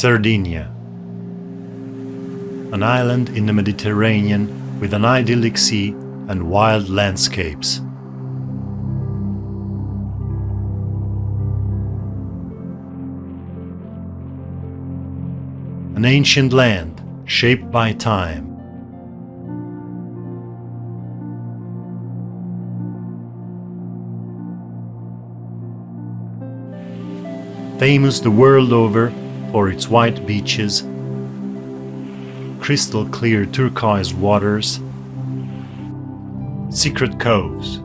Sardinia, an island in the Mediterranean with an idyllic sea and wild landscapes. An ancient land shaped by time. Famous the world over for its white beaches, crystal clear turquoise waters, secret coves.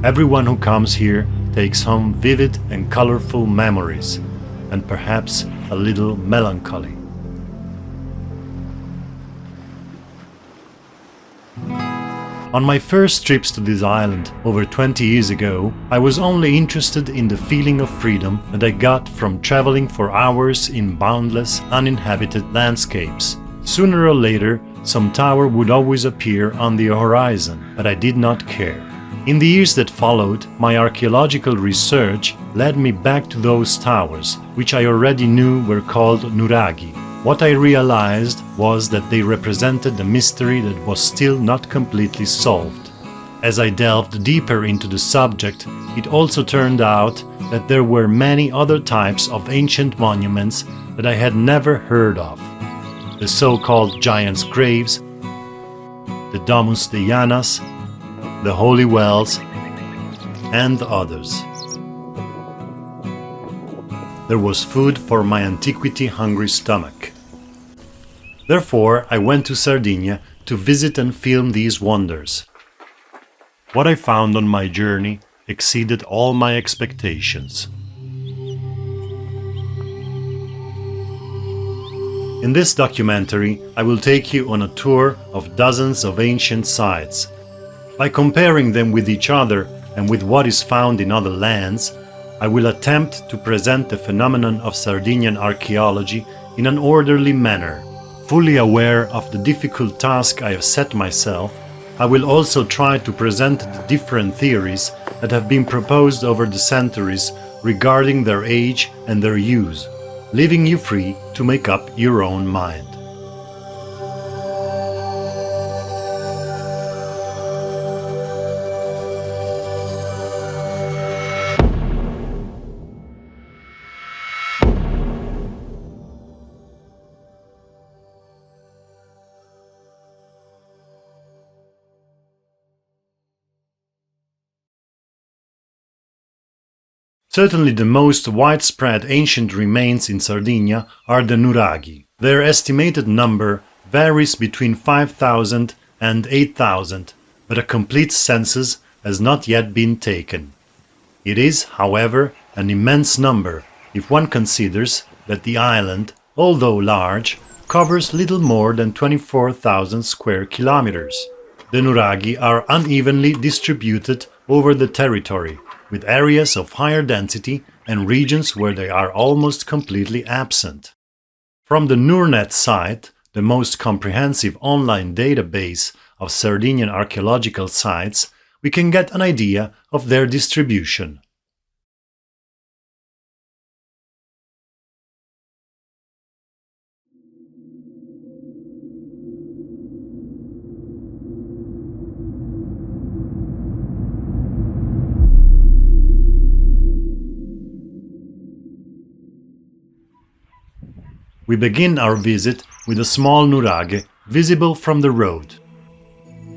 Everyone who comes here takes home vivid and colorful memories, and perhaps a little melancholy. On my first trips to this island over 20 years ago, I was only interested in the feeling of freedom that I got from traveling for hours in boundless, uninhabited landscapes. Sooner or later, some tower would always appear on the horizon, but I did not care. In the years that followed, my archaeological research led me back to those towers, which I already knew were called nuraghi. What I realized was that they represented a mystery that was still not completely solved. As I delved deeper into the subject, it also turned out that there were many other types of ancient monuments that I had never heard of. The so-called giants' graves, the Domus de janas, the holy wells, and others. There was food for my antiquity-hungry stomach. Therefore, I went to Sardinia to visit and film these wonders. What I found on my journey exceeded all my expectations. In this documentary, I will take you on a tour of dozens of ancient sites. By comparing them with each other and with what is found in other lands, I will attempt to present the phenomenon of Sardinian archaeology in an orderly manner. Fully aware of the difficult task I have set myself, I will also try to present the different theories that have been proposed over the centuries regarding their age and their use, leaving you free to make up your own mind. Certainly the most widespread ancient remains in Sardinia are the nuraghi. Their estimated number varies between 5,000 and 8,000, but a complete census has not yet been taken. It is, however, an immense number if one considers that the island, although large, covers little more than 24,000 square kilometers. The nuraghi are unevenly distributed over the territory, with areas of higher density and regions where they are almost completely absent. From the NurNet site, the most comprehensive online database of Sardinian archaeological sites, we can get an idea of their distribution. We begin our visit with a small nuraghe visible from the road.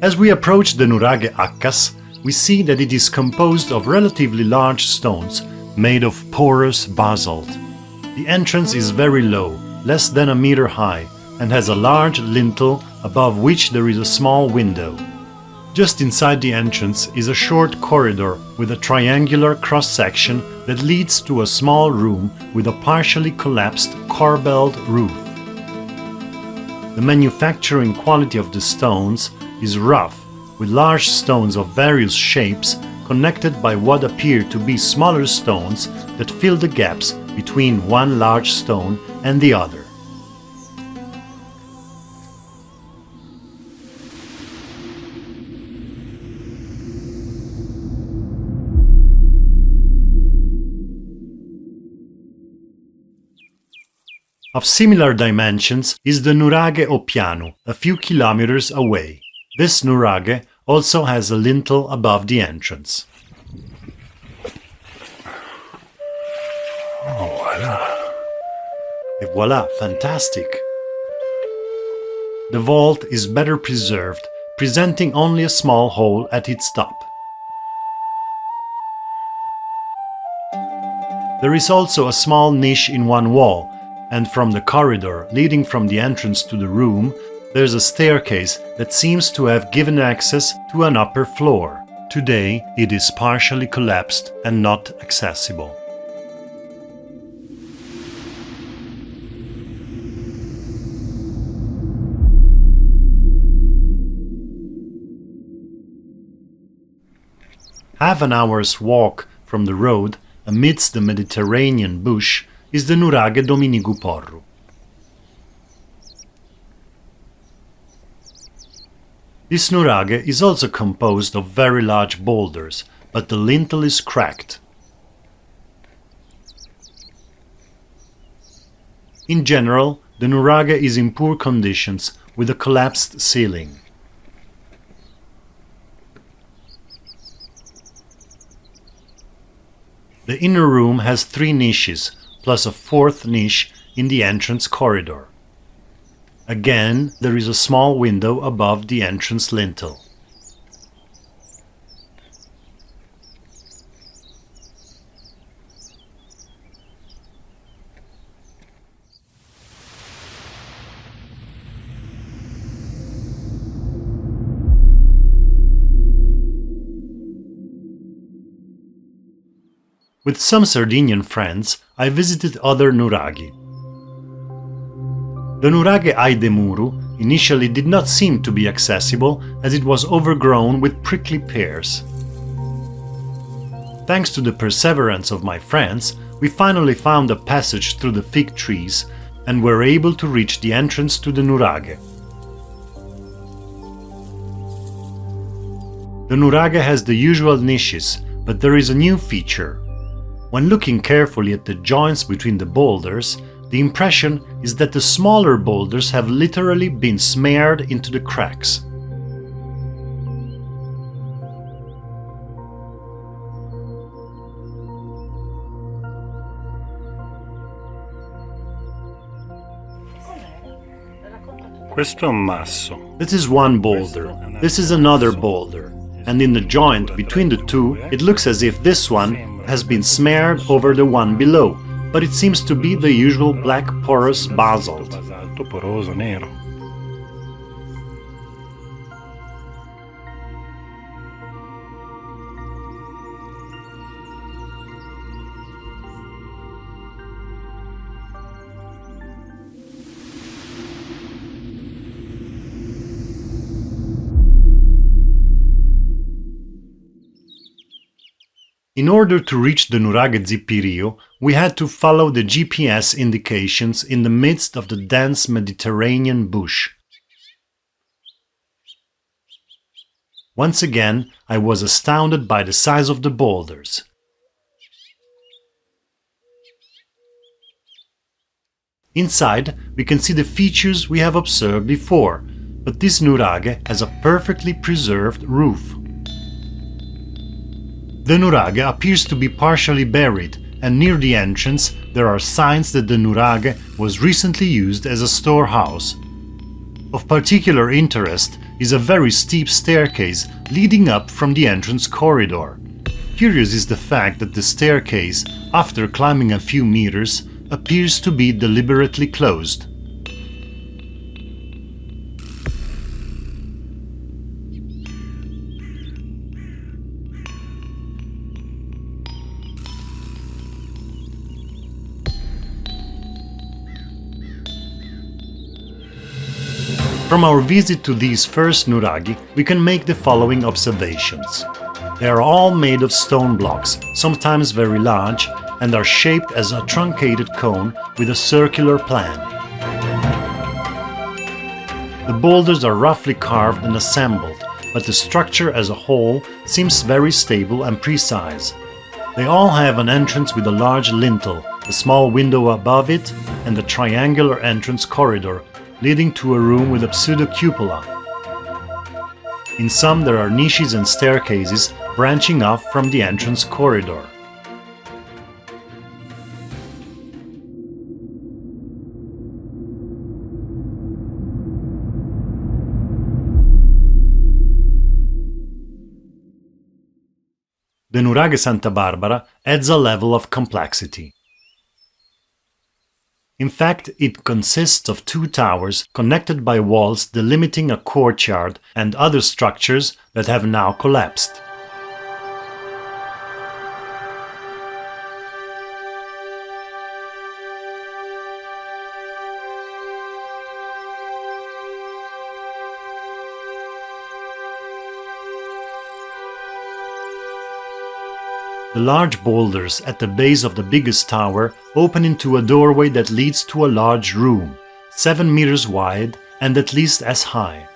As we approach the nuraghe Akkas, we see that it is composed of relatively large stones made of porous basalt. The entrance is very low, less than a meter high, and has a large lintel above which there is a small window. Just inside the entrance is a short corridor with a triangular cross-section that leads to a small room with a partially collapsed corbelled roof. The manufacturing quality of the stones is rough, with large stones of various shapes connected by what appear to be smaller stones that fill the gaps between one large stone and the other. Of similar dimensions is the nuraghe o piano, a few kilometers away. This nuraghe also has a lintel above the entrance. Oh, voilà. Et voilà, fantastic! The vault is better preserved, presenting only a small hole at its top. There is also a small niche in one wall, and from the corridor leading from the entrance to the room, there's a staircase that seems to have given access to an upper floor. Today, it is partially collapsed and not accessible. Half an hour's walk from the road, amidst the Mediterranean bush, is the nuraghe Dominigu Porru. This nuraghe is also composed of very large boulders, but the lintel is cracked. In general, the nuraghe is in poor conditions with a collapsed ceiling. The inner room has 3 niches, plus a 4th niche in the entrance corridor. Again, there is a small window above the entrance lintel. With some Sardinian friends, I visited other nuraghi. The nuraghe ai de Muru initially did not seem to be accessible as it was overgrown with prickly pears. Thanks to the perseverance of my friends, we finally found a passage through the fig trees and were able to reach the entrance to the nuraghe. The nuraghe has the usual niches, but there is a new feature. When looking carefully at the joints between the boulders, the impression is that the smaller boulders have literally been smeared into the cracks. Questo è un masso. This is one boulder, this is another boulder, and in the joint between the two, it looks as if this one has been smeared over the one below, but it seems to be the usual black porous basalt. Basalto poroso nero. In order to reach the nuraghe Zipirio, we had to follow the GPS indications in the midst of the dense Mediterranean bush. Once again, I was astounded by the size of the boulders. Inside, we can see the features we have observed before, but this nuraghe has a perfectly preserved roof. The nuraghe appears to be partially buried, and near the entrance there are signs that the nuraghe was recently used as a storehouse. Of particular interest is a very steep staircase leading up from the entrance corridor. Curious is the fact that the staircase, after climbing a few meters, appears to be deliberately closed. From our visit to these first nuraghi, we can make the following observations. They are all made of stone blocks, sometimes very large, and are shaped as a truncated cone with a circular plan. The boulders are roughly carved and assembled, but the structure as a whole seems very stable and precise. They all have an entrance with a large lintel, a small window above it, and a triangular entrance corridor leading to a room with a pseudo-cupola. In some there are niches and staircases branching off from the entrance corridor. The nuraghi Santa Barbara adds a level of complexity. In fact, it consists of two towers connected by walls delimiting a courtyard and other structures that have now collapsed. The large boulders at the base of the biggest tower open into a doorway that leads to a large room, 7 meters wide and at least as high.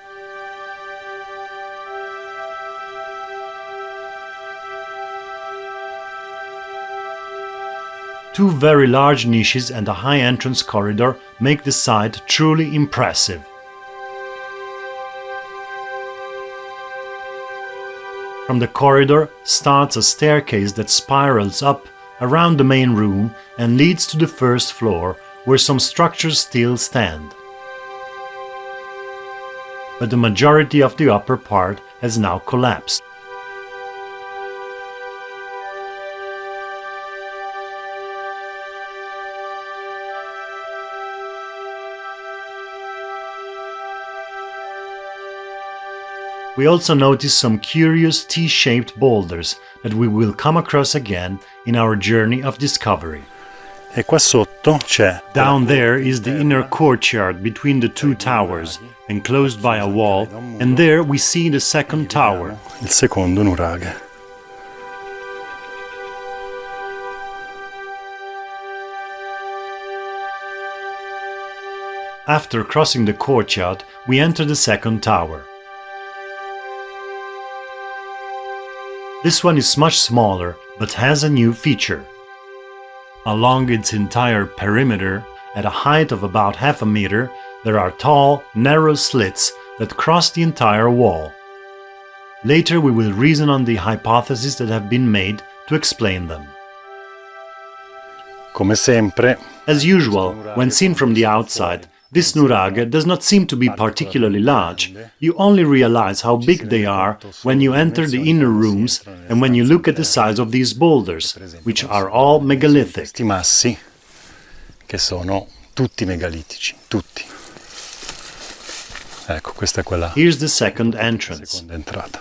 Two very large niches and a high entrance corridor make the site truly impressive. From the corridor starts a staircase that spirals up around the main room and leads to the first floor, where some structures still stand. But the majority of the upper part has now collapsed. We also notice some curious T-shaped boulders that we will come across again in our journey of discovery. E qua sotto c'è. Down there is the inner courtyard between the two towers, enclosed by a wall, and there we see the second tower. Il secondo nuraghi. After crossing the courtyard, we enter the second tower. This one is much smaller, but has a new feature. Along its entire perimeter, at a height of about half a meter, there are tall, narrow slits that cross the entire wall. Later we will reason on the hypotheses that have been made to explain them. Come sempre. As usual, when seen from the outside, this nuraghi does not seem to be particularly large. You only realize how big they are when you enter the inner rooms and when you look at the size of these boulders, which are all megalithic. Questi massi che sono tutti megalitici, tutti. Ecco, questa è quella. Here's the second entrance. Seconda entrata.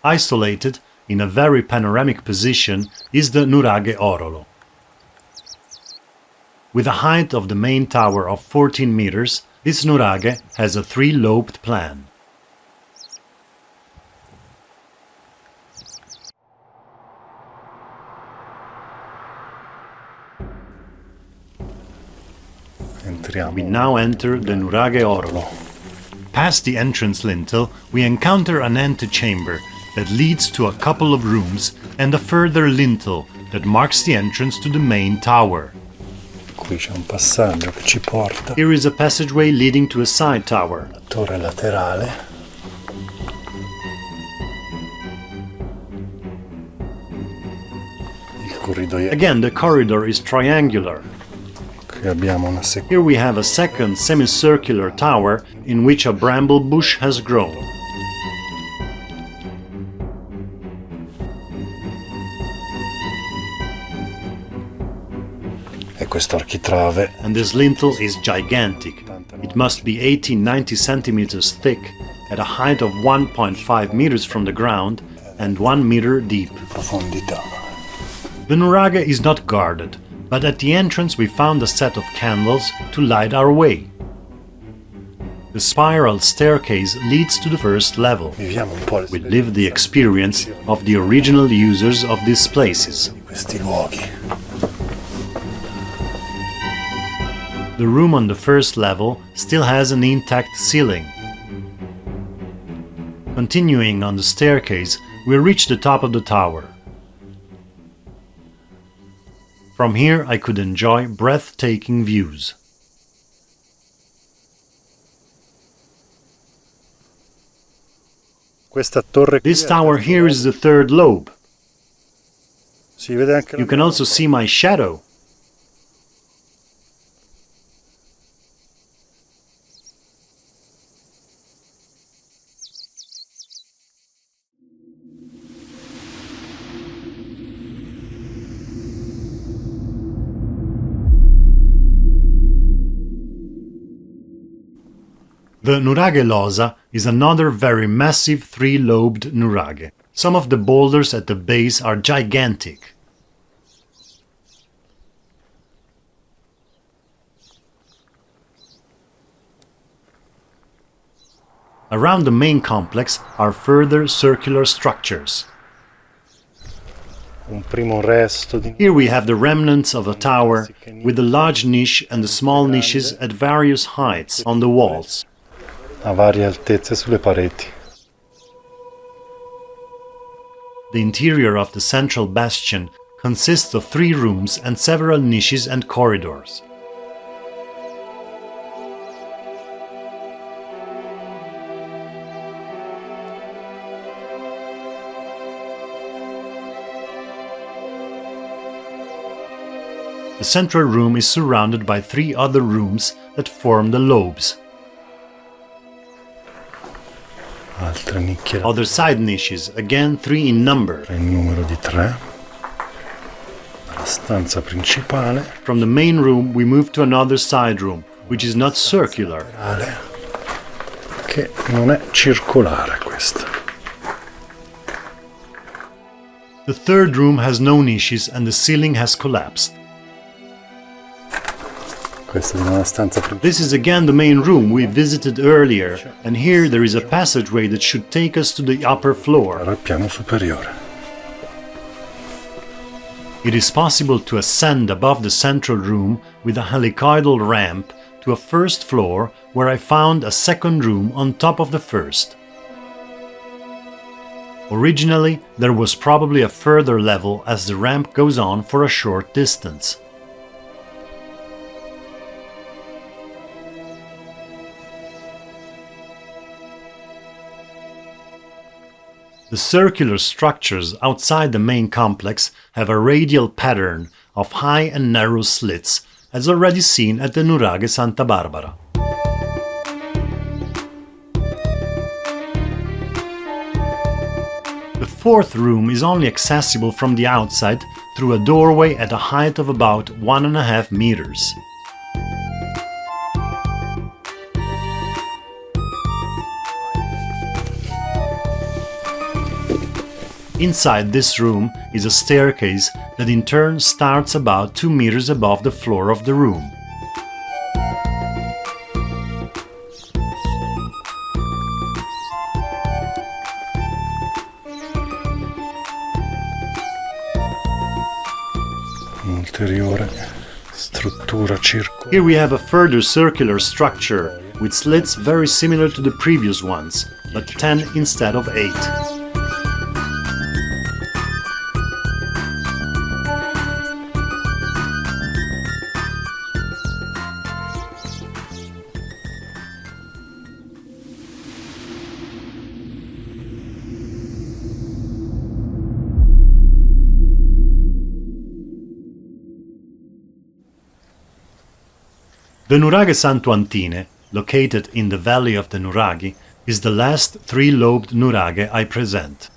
Isolated, in a very panoramic position, is the nuraghi Orolo. With a height of the main tower of 14 meters, this nuraghi has a three-lobed plan. We now enter the nuraghi Orolo. Past the entrance lintel, we encounter an antechamber that leads to a couple of rooms and a further lintel that marks the entrance to the main tower. Qui c'è un passaggio che ci porta. Here is a passageway leading to a side tower. La torre laterale. Il corridoio. Again, the corridor is triangular. Qui abbiamo una seconda. Here we have a second semicircular tower in which a bramble bush has grown. E questo architrave. And this lintel is gigantic. It must be 80-90 centimeters thick, at a height of 1.5 meters from the ground and 1 meter deep. Profondità. The nuraghi is not guarded, but at the entrance we found a set of candles to light our way. The spiral staircase leads to the first level. Viviamo un po' We live the experience of the original users of these places. questi luoghi. The room on the first level still has an intact ceiling. Continuing on the staircase, we reach the top of the tower. From here I could enjoy breathtaking views. Questa torre qui This tower here is the third lobe. si vede anche la You can also see my shadow. The nuraghi losa is another very massive three-lobed nuraghi. Some of the boulders at the base are gigantic. Around the main complex are further circular structures. un primo resto di Here we have the remnants of a tower with a large niche and the small niches at various heights on the walls. a varie altezze sulle pareti. The interior of the central bastion consists of 3 rooms and several niches and corridors. The central room is surrounded by 3 other rooms that form the lobes. Altre nicchie, Other side niches, again 3 in number. il numero di 3. La stanza principale, From the main room we move to another side room, which is not circular. che non è circolare questa. The third room has no niches and the ceiling has collapsed. Questa è una stanza principale. This is again the main room we visited earlier, and here there is a passageway that should take us to the upper floor. Al piano superiore. It is possible to ascend above the central room with a helicoidal ramp to a first floor where I found a second room on top of the first. Originally, there was probably a further level as the ramp goes on for a short distance. The circular structures outside the main complex have a radial pattern of high and narrow slits, as already seen at the nuraghi Santa Barbara. The fourth room is only accessible from the outside through a doorway at a height of about 1.5 meters. Inside this room is a staircase that in turn starts about 2 meters above the floor of the room. Un'ulteriore struttura circolare. Here we have a further circular structure with slits very similar to the previous ones, but 10 instead of 8. The nuraghi Santo Antine, located in the valley of the Nuraghi, is the last 3-lobed nuraghi I present.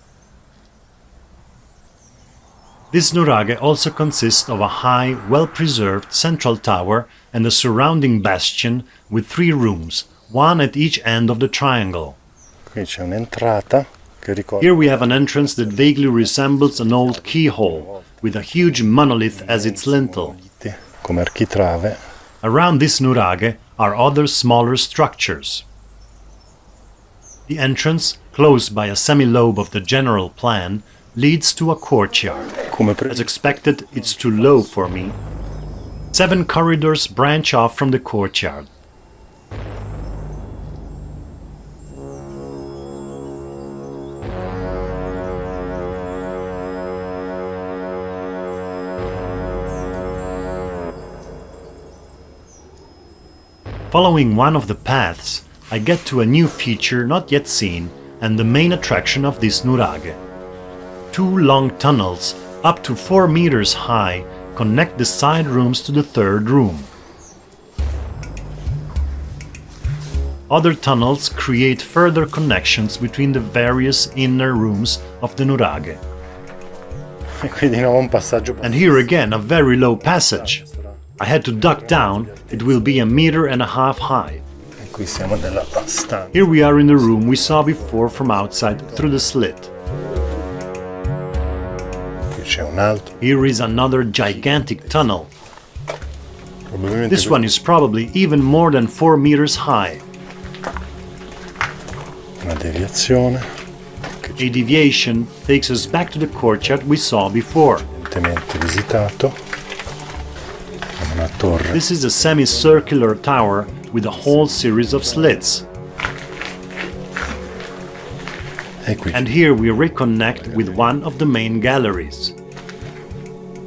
This nuraghi also consists of a high, well-preserved central tower and a surrounding bastion with 3 rooms, one at each end of the triangle. Qui c'è un'entrata che ricorda Here we have an entrance that vaguely resembles an old keyhole, with a huge monolith as its lintel. come architrave. Around this nuraghi are other smaller structures. The entrance, closed by a semi-lobe of the general plan, leads to a courtyard. As expected, it's too low for me. 7 corridors branch off from the courtyard. Following one of the paths, I get to a new feature not yet seen and the main attraction of this nuraghi. 2 long tunnels, up to 4 meters high, connect the side rooms to the third room. Other tunnels create further connections between the various inner rooms of the nuraghi. And here again a very low passage. I had to duck down, it will be 1.5 meters high. Here we are in the room we saw before from outside through the slit. Here is another gigantic tunnel. This one is probably even more than 4 meters high. A deviation takes us back to the courtyard we saw before. This is a semicircular tower with a whole series of slits. And here we reconnect with one of the main galleries.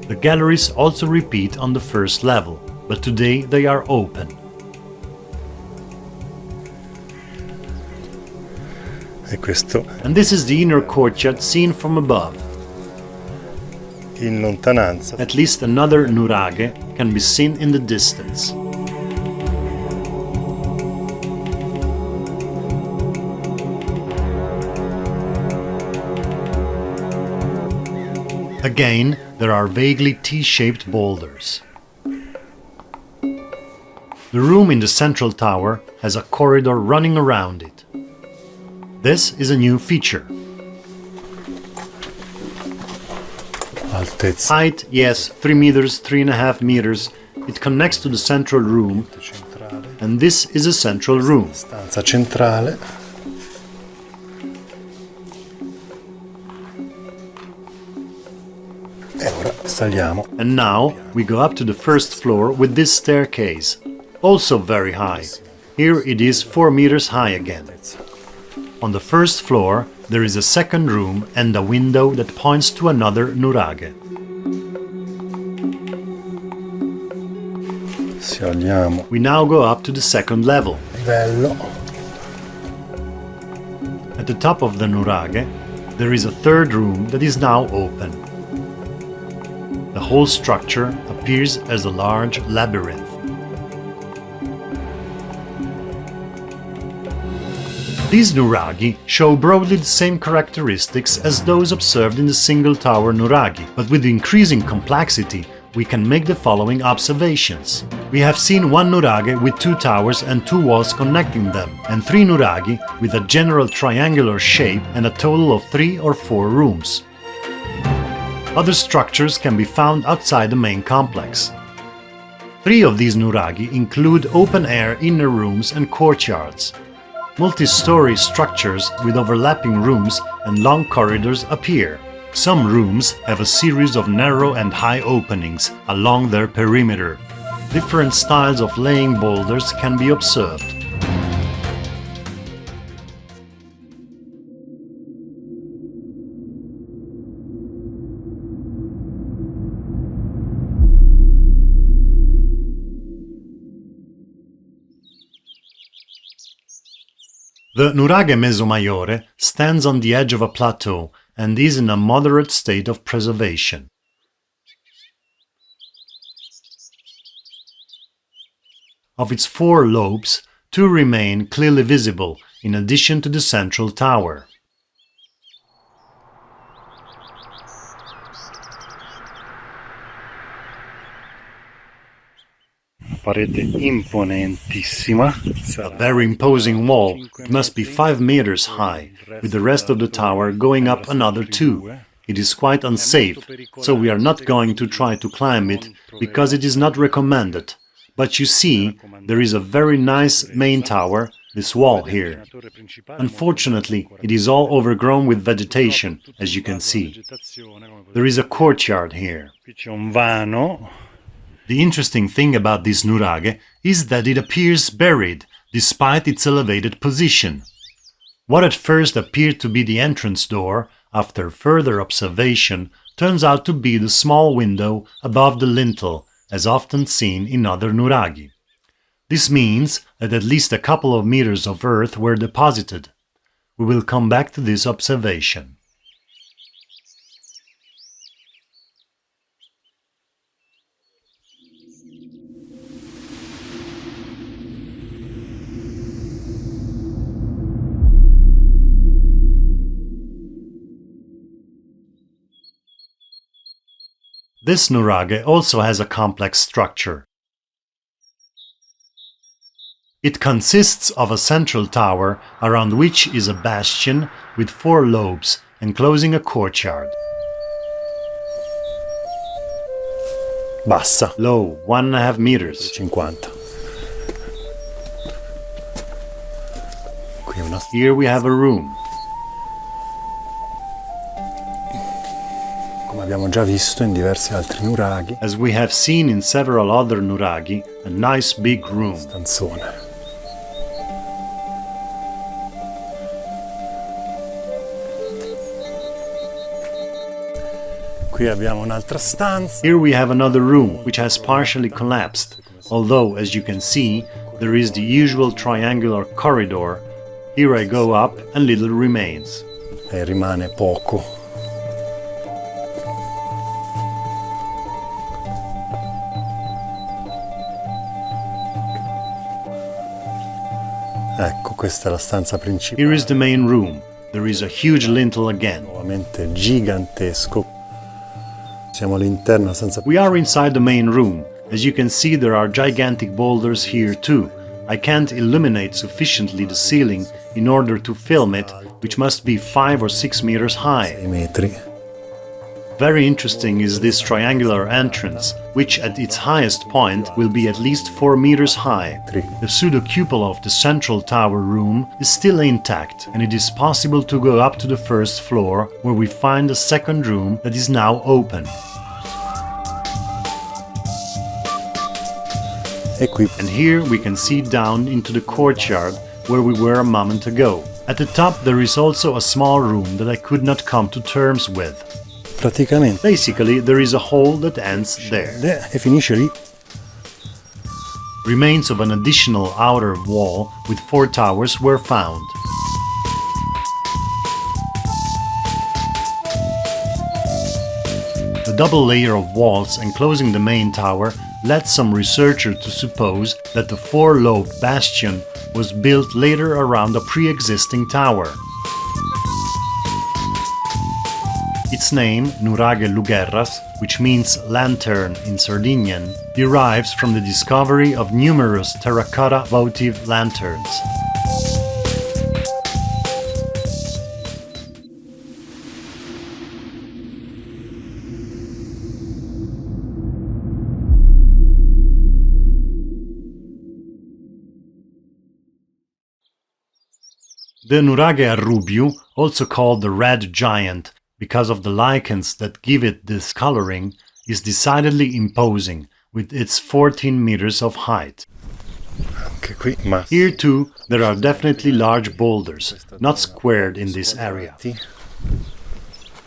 The galleries also repeat on the first level, but today they are open. And this is the inner courtyard seen from above. At least another nuraghi can be seen in the distance. Again, there are vaguely T-shaped boulders. The room in the central tower has a corridor running around it. This is a new feature. Height, yes, 3 meters, 3.5 meters. It connects to the central room, and this is a central room. And now we go up to the first floor with this staircase, also very high. Here it is 4 meters high again. On the first floor there is a second room and a window that points to another nuraghi. We now go up to the second level. At the top of the nuraghi there is a third room that is now open. The whole structure appears as a large labyrinth. These nuraghi show broadly the same characteristics as those observed in the single-tower nuraghi, but with increasing complexity we can make the following observations. We have seen 1 nuraghi with 2 towers and 2 walls connecting them, and 3 nuraghi with a general triangular shape and a total of 3 or 4 rooms. Other structures can be found outside the main complex. 3 of these nuraghi include open-air inner rooms and courtyards. Multi-story structures with overlapping rooms and long corridors appear. Some rooms have a series of narrow and high openings along their perimeter. Different styles of laying boulders can be observed. The nuraghi Mesomaiore stands on the edge of a plateau and is in a moderate state of preservation. Of its 4 lobes, 2 remain clearly visible, in addition to the central tower. A very imposing wall. It must be 5 meters high, with the rest of the tower going up another 2. It is quite unsafe, so we are not going to try to climb it, because it is not recommended. But you see, there is a very nice main tower, this wall here. Unfortunately, it is all overgrown with vegetation, as you can see. There is a courtyard here. The interesting thing about this nuraghi is that it appears buried, despite its elevated position. What at first appeared to be the entrance door, after further observation, turns out to be the small window above the lintel, as often seen in other nuraghi. This means that at least a couple of meters of earth were deposited. We will come back to this observation. This nuraghi also has a complex structure. It consists of a central tower around which is a bastion with 4 lobes enclosing a courtyard. Bassa. Low, 1.5 meters. 50. Qui una... Here we have a room. Come abbiamo già visto in diversi altri nuraghi. As we have seen in several other nuraghi, a nice big room. Stanzone. Qui abbiamo un'altra stanza. Here we have another room, which has partially collapsed, although, as you can see, there is the usual triangular corridor. Here I go up and little remains. E rimane poco. Ecco, questa è la stanza principale. Here is the main room. There is a huge lintel again. Nuovamente gigantesco. Siamo all'interno senza... We are inside the main room. As you can see, there are gigantic boulders here too. I can't illuminate sufficiently the ceiling in order to film it, which must be 5 or 6 meters high. 6 metri. Very interesting is this triangular entrance, which at its highest point will be at least 4 meters high. The pseudo-cupola of the central tower room is still intact, and it is possible to go up to the first floor, where we find a second room that is now open. And here we can see down into the courtyard where we were a moment ago. At the top there is also a small room that I could not come to terms with. Praticamente. Basically, there is a hole that ends there. E finisce lì. Remains of an additional outer wall with 4 towers were found. The double layer of walls enclosing the main tower led some researchers to suppose that the 4-lobed bastion was built later around a pre-existing tower. Its name, nuraghi lugerras, which means lantern in Sardinian, derives from the discovery of numerous terracotta votive lanterns. The nuraghi a rubiu, also called the red giant, because of the lichens that give it this coloring, is decidedly imposing, with its 14 meters of height. Here too, there are definitely large boulders, not squared in this area.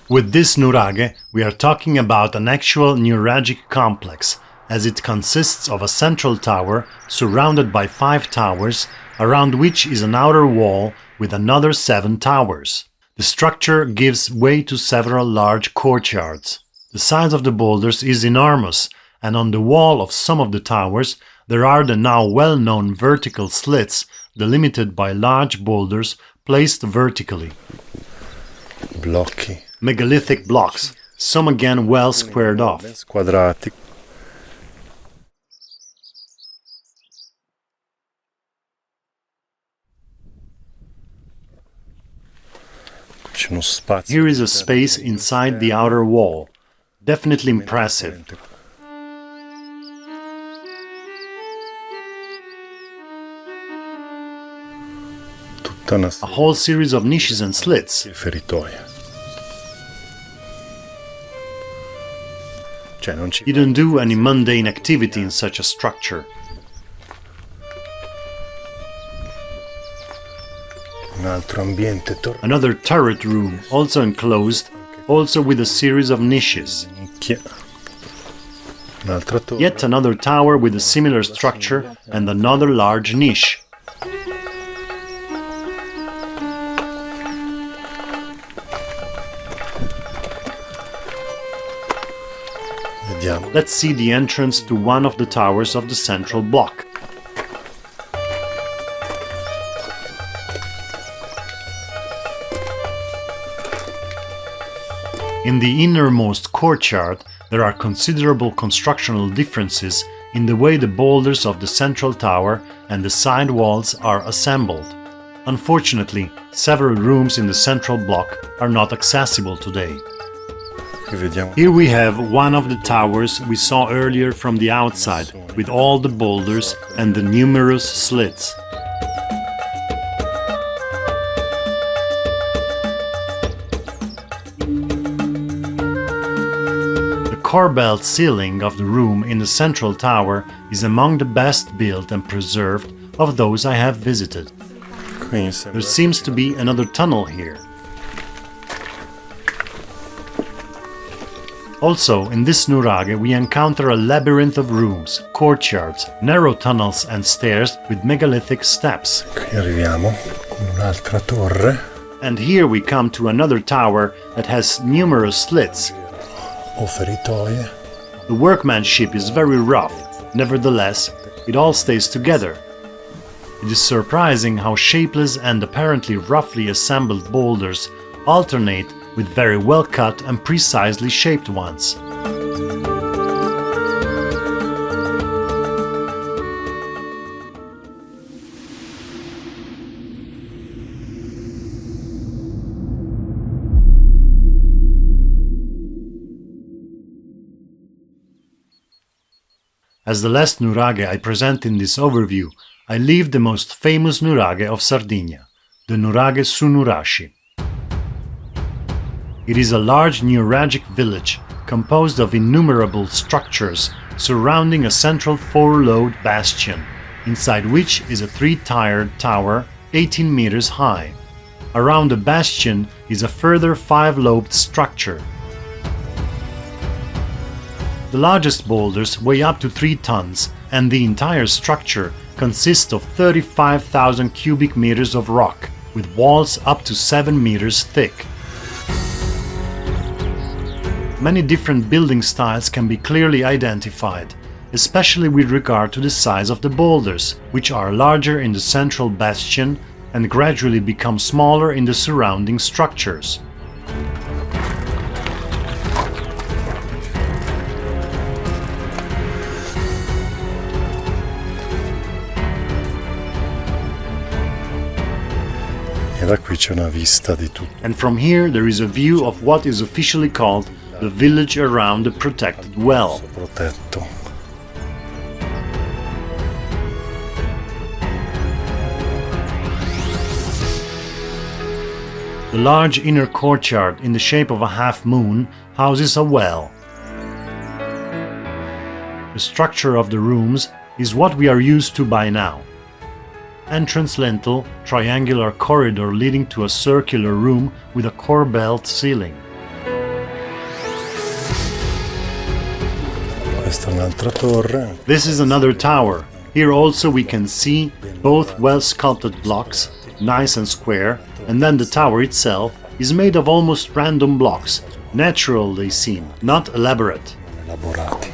With this nuraghi, we are talking about an actual nuragic complex, as it consists of a central tower surrounded by 5 towers, around which is an outer wall with another 7 towers. The structure gives way to several large courtyards. The size of the boulders is enormous, and on the wall of some of the towers there are the now well-known vertical slits delimited by large boulders placed vertically. Blocchi. Megalithic blocks, some again well squared off. Quadrati. Here is a space inside the outer wall, definitely impressive. Tutta una a whole series of niches and slits. feritoia. Cioè non ci You don't do any mundane activity in such a structure. un altro ambiente Another turret room, also enclosed, also with a series of niches. nicchia. Un'altra torre. Yet another tower with a similar structure and another large niche. Vediamo. Let's see the entrance to one of the towers of the central block. In the innermost courtyard, there are considerable constructional differences in the way the boulders of the central tower and the side walls are assembled. Unfortunately, several rooms in the central block are not accessible today. Qui vediamo. Here we have one of the towers we saw earlier from the outside, with all the boulders and the numerous slits. The corbelled ceiling of the room in the central tower is among the best built and preserved of those I have visited. Qui mi sembra. There seems to be another tunnel here. Also, in this nuraghi we encounter a labyrinth of rooms, courtyards, narrow tunnels and stairs with megalithic steps. Qui arriviamo con un'altra torre. And here we come to another tower that has numerous slits. O feritoie. The workmanship is very rough, nevertheless, it all stays together. It is surprising how shapeless and apparently roughly assembled boulders alternate with very well cut and precisely shaped ones. As the last nuraghi I present in this overview, I leave the most famous nuraghi of Sardinia, the nuraghi su Nurashi. It is a large nuragic village composed of innumerable structures surrounding a central four-lobed bastion, inside which is a three-tiered tower 18 meters high. Around the bastion is a further five-lobed structure. The largest boulders weigh up to 3 tons, and the entire structure consists of 35,000 cubic meters of rock, with walls up to 7 meters thick. Many different building styles can be clearly identified, especially with regard to the size of the boulders, which are larger in the central bastion and gradually become smaller in the surrounding structures. E da qui c'è una vista di tutto. And from here there is a view of what is officially called the village around the protected well. Protetto. The large inner courtyard in the shape of a half moon houses a well. The structure of the rooms is what we are used to by now. Entrance lintel, triangular corridor leading to a circular room with a corbelled ceiling. Questa è un'altra torre. This is another tower. Here also we can see both well-sculpted blocks, nice and square, and then the tower itself is made of almost random blocks. Natural they seem, not elaborate. Elaborati.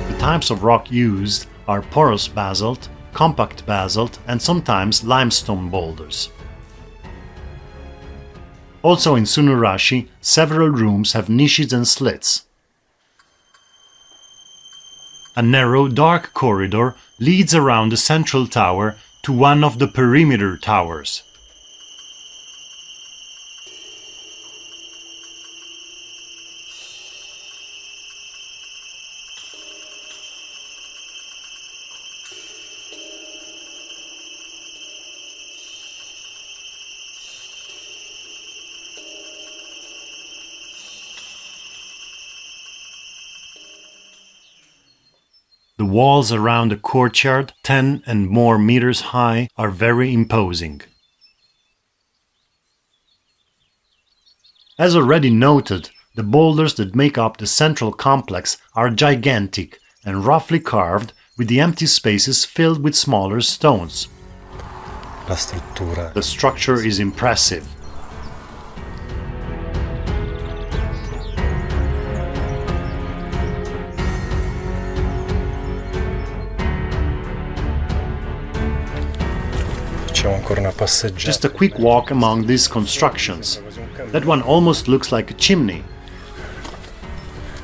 The types of rock used are porous basalt, compact basalt, and sometimes limestone boulders. Also in Sunurashi, several rooms have niches and slits. A narrow, dark corridor leads around the central tower to one of the perimeter towers. The walls around the courtyard, 10 and more meters high, are very imposing. As already noted, the boulders that make up the central complex are gigantic and roughly carved, with the empty spaces filled with smaller stones. The structure is impressive. Just a quick walk among these constructions. That one almost looks like a chimney.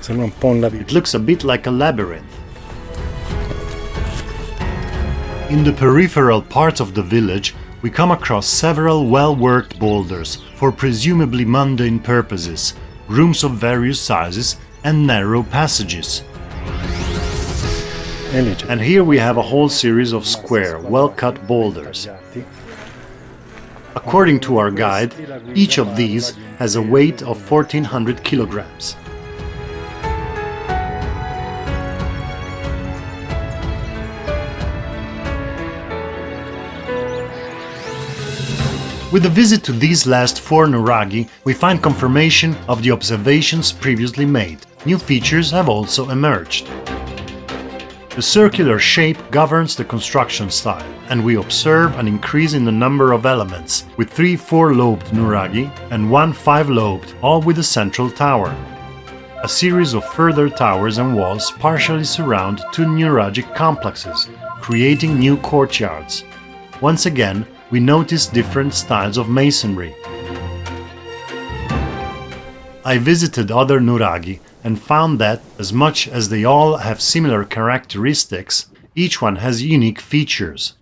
It looks a bit like a labyrinth. In the peripheral parts of the village, we come across several well-worked boulders for presumably mundane purposes, rooms of various sizes, and narrow passages. And here we have a whole series of square, well-cut boulders. According to our guide, each of these has a weight of 1400 kilograms. With a visit to these last 4 nuraghi, we find confirmation of the observations previously made. New features have also emerged. The circular shape governs the construction style, and we observe an increase in the number of elements, with 3 4-lobed nuraghi and 1 5-lobed, all with a central tower. A series of further towers and walls partially surround 2 nuragic complexes, creating new courtyards. Once again, we notice different styles of masonry. I visited other nuraghi and found that, as much as they all have similar characteristics, each one has unique features.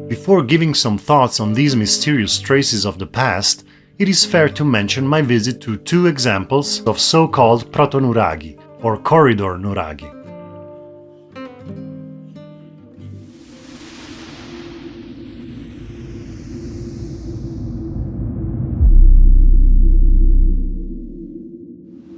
Before giving some thoughts on these mysterious traces of the past, it is fair to mention my visit to 2 examples of so-called Protonuraghi, or corridor nuraghi.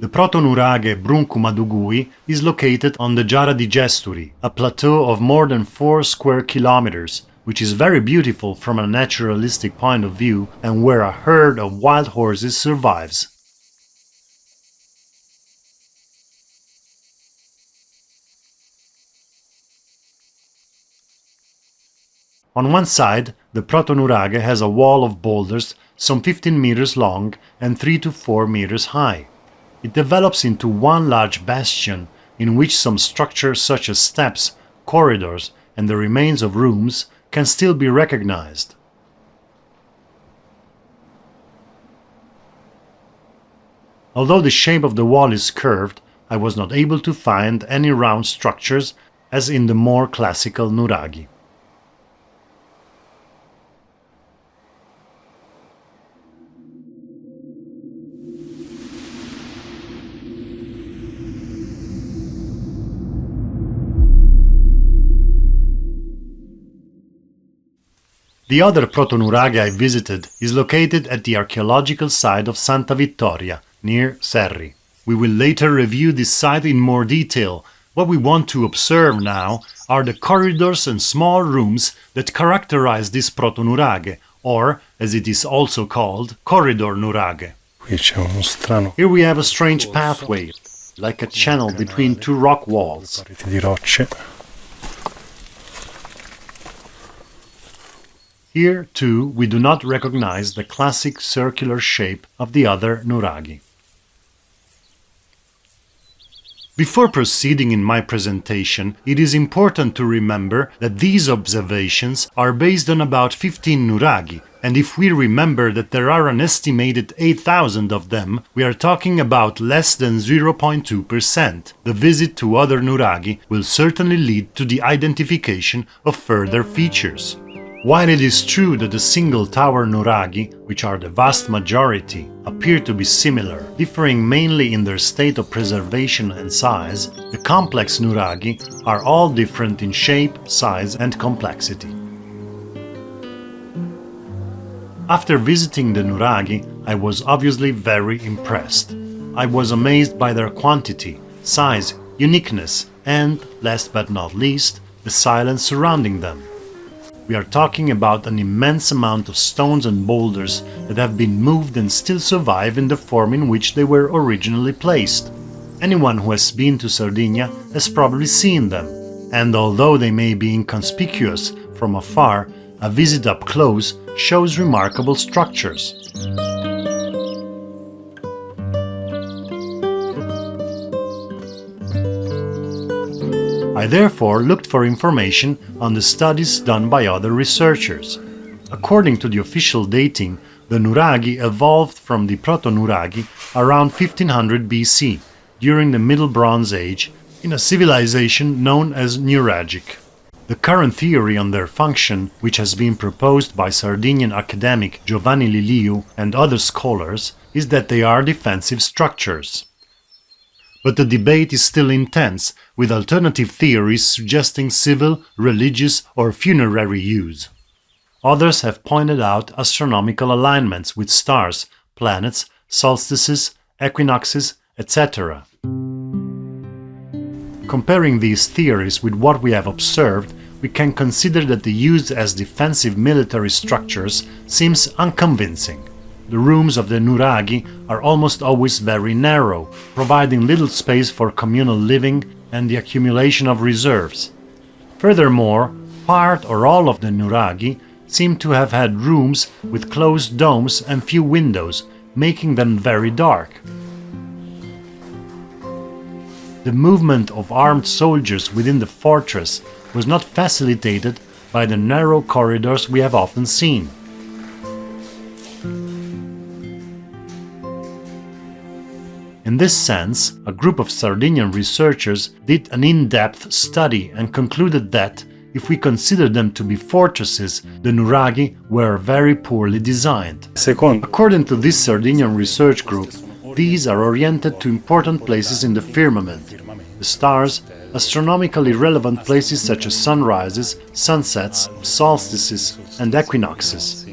The Protonuraghi Bruncumadugui is located on the Giara di Gesturi, a plateau of more than 4 square kilometers, which is very beautiful from a naturalistic point of view and where a herd of wild horses survives. On one side, the Protonuraghi has a wall of boulders some 15 meters long and 3 to 4 meters high. It develops into one large bastion in which some structures such as steps, corridors, and the remains of rooms can still be recognized. Although the shape of the wall is curved, I was not able to find any round structures as in the more classical nuraghi. The other Protonuraghi I visited is located at the archaeological site of Santa Vittoria, near Serri. We will later review this site in more detail. What we want to observe now are the corridors and small rooms that characterize this Protonuraghi, or, as it is also called, corridor nuraghi. Here we have a strange pathway, like a channel between 2 rock walls. Here, too, we do not recognize the classic circular shape of the other nuraghi. Before proceeding in my presentation, it is important to remember that these observations are based on about 15 nuraghi, and if we remember that there are an estimated 8,000 of them, we are talking about less than 0.2%. The visit to other nuraghi will certainly lead to the identification of further features. While it is true that the single tower nuraghi, which are the vast majority, appear to be similar, differing mainly in their state of preservation and size, the complex nuraghi are all different in shape, size and complexity. After visiting the nuraghi, I was obviously very impressed. I was amazed by their quantity, size, uniqueness, and, last but not least, the silence surrounding them. We are talking about an immense amount of stones and boulders that have been moved and still survive in the form in which they were originally placed. Anyone who has been to Sardinia has probably seen them, and although they may be inconspicuous from afar, a visit up close shows remarkable structures. I therefore looked for information on the studies done by other researchers. According to the official dating, the nuraghi evolved from the Protonuraghi around 1500 BC, during the Middle Bronze Age, in a civilization known as nuragic. The current theory on their function, which has been proposed by Sardinian academic Giovanni Liliu and other scholars, is that they are defensive structures. But the debate is still intense, with alternative theories suggesting civil, religious, or funerary use. Others have pointed out astronomical alignments with stars, planets, solstices, equinoxes, etc. Comparing these theories with what we have observed, we can consider that the use as defensive military structures seems unconvincing. The rooms of the nuraghi are almost always very narrow, providing little space for communal living and the accumulation of reserves. Furthermore, part or all of the nuraghi seem to have had rooms with closed domes and few windows, making them very dark. The movement of armed soldiers within the fortress was not facilitated by the narrow corridors we have often seen. In this sense, a group of Sardinian researchers did an in-depth study and concluded that, if we consider them to be fortresses, the nuraghi were very poorly designed. According to this Sardinian research group, these are oriented to important places in the firmament, the stars, astronomically relevant places such as sunrises, sunsets, solstices, and equinoxes.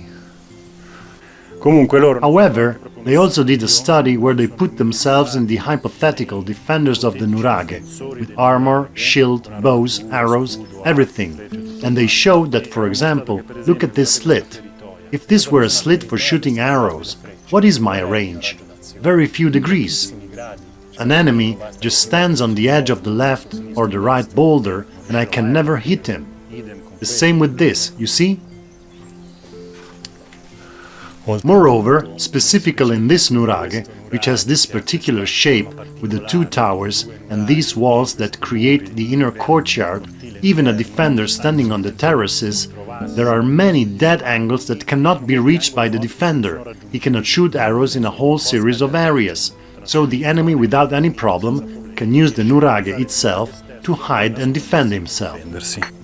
However, they also did a study where they put themselves in the hypothetical defenders of the nuraghi, with armor, shield, bows, arrows, everything, and they showed that, for example, look at this slit. If this were a slit for shooting arrows, what is my range? Very few degrees. An enemy just stands on the edge of the left or the right boulder and I can never hit him. The same with this, you see? Moreover, specifically in this nuraghi, which has this particular shape with the two towers and these walls that create the inner courtyard, even a defender standing on the terraces, there are many dead angles that cannot be reached by the defender. He cannot shoot arrows in a whole series of areas, so the enemy without any problem can use the nuraghi itself to hide and defend himself.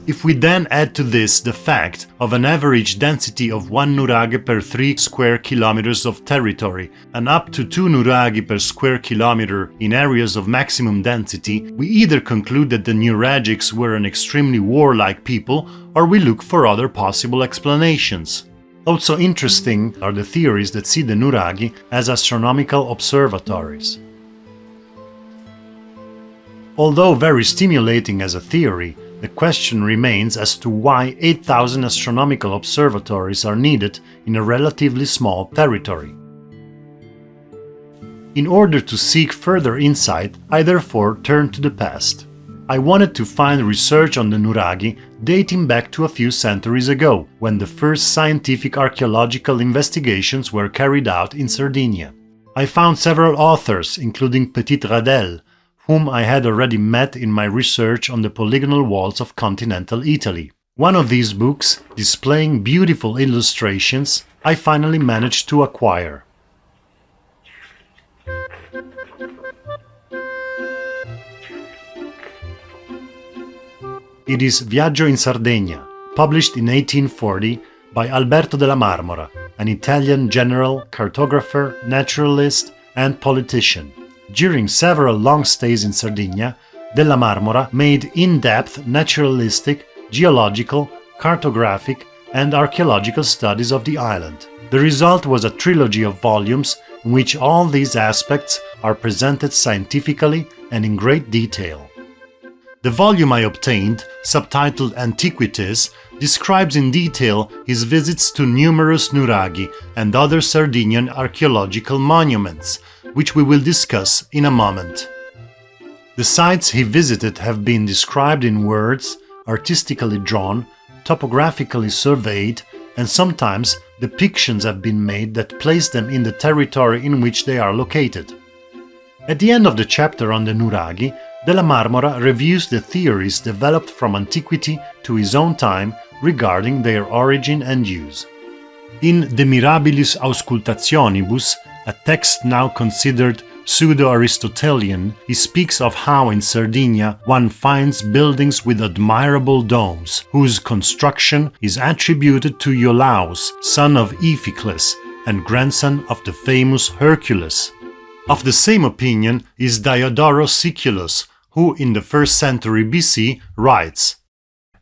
If we then add to this the fact of an average density of 1 nuraghi per 3 square kilometers of territory and up to 2 nuraghi per square kilometer in areas of maximum density, we either conclude that the nuragics were an extremely warlike people or we look for other possible explanations. Also interesting are the theories that see the nuraghi as astronomical observatories. Although very stimulating as a theory, the question remains as to why 8,000 astronomical observatories are needed in a relatively small territory. In order to seek further insight, I therefore turned to the past. I wanted to find research on the nuraghi dating back to a few centuries ago, when the first scientific archaeological investigations were carried out in Sardinia. I found several authors, including Petit Radel, whom I had already met in my research on the polygonal walls of continental Italy. One of these books, displaying beautiful illustrations, I finally managed to acquire. It is Viaggio in Sardegna, published in 1840 by Alberto della Marmora, an Italian general, cartographer, naturalist, and politician. During several long stays in Sardinia, della Marmora made in-depth naturalistic, geological, cartographic, and archaeological studies of the island. The result was a trilogy of volumes in which all these aspects are presented scientifically and in great detail. The volume I obtained, subtitled Antiquities, describes in detail his visits to numerous nuraghi and other Sardinian archaeological monuments, which we will discuss in a moment. The sites he visited have been described in words, artistically drawn, topographically surveyed, and sometimes depictions have been made that place them in the territory in which they are located. At the end of the chapter on the nuraghi, Della Marmora reviews the theories developed from antiquity to his own time regarding their origin and use. In De Mirabilis Auscultationibus, a text now considered pseudo-Aristotelian, he speaks of how in Sardinia one finds buildings with admirable domes, whose construction is attributed to Iolaus, son of Iphiclus and grandson of the famous Hercules. Of the same opinion is Diodorus Siculus, who in the 1st century BC writes,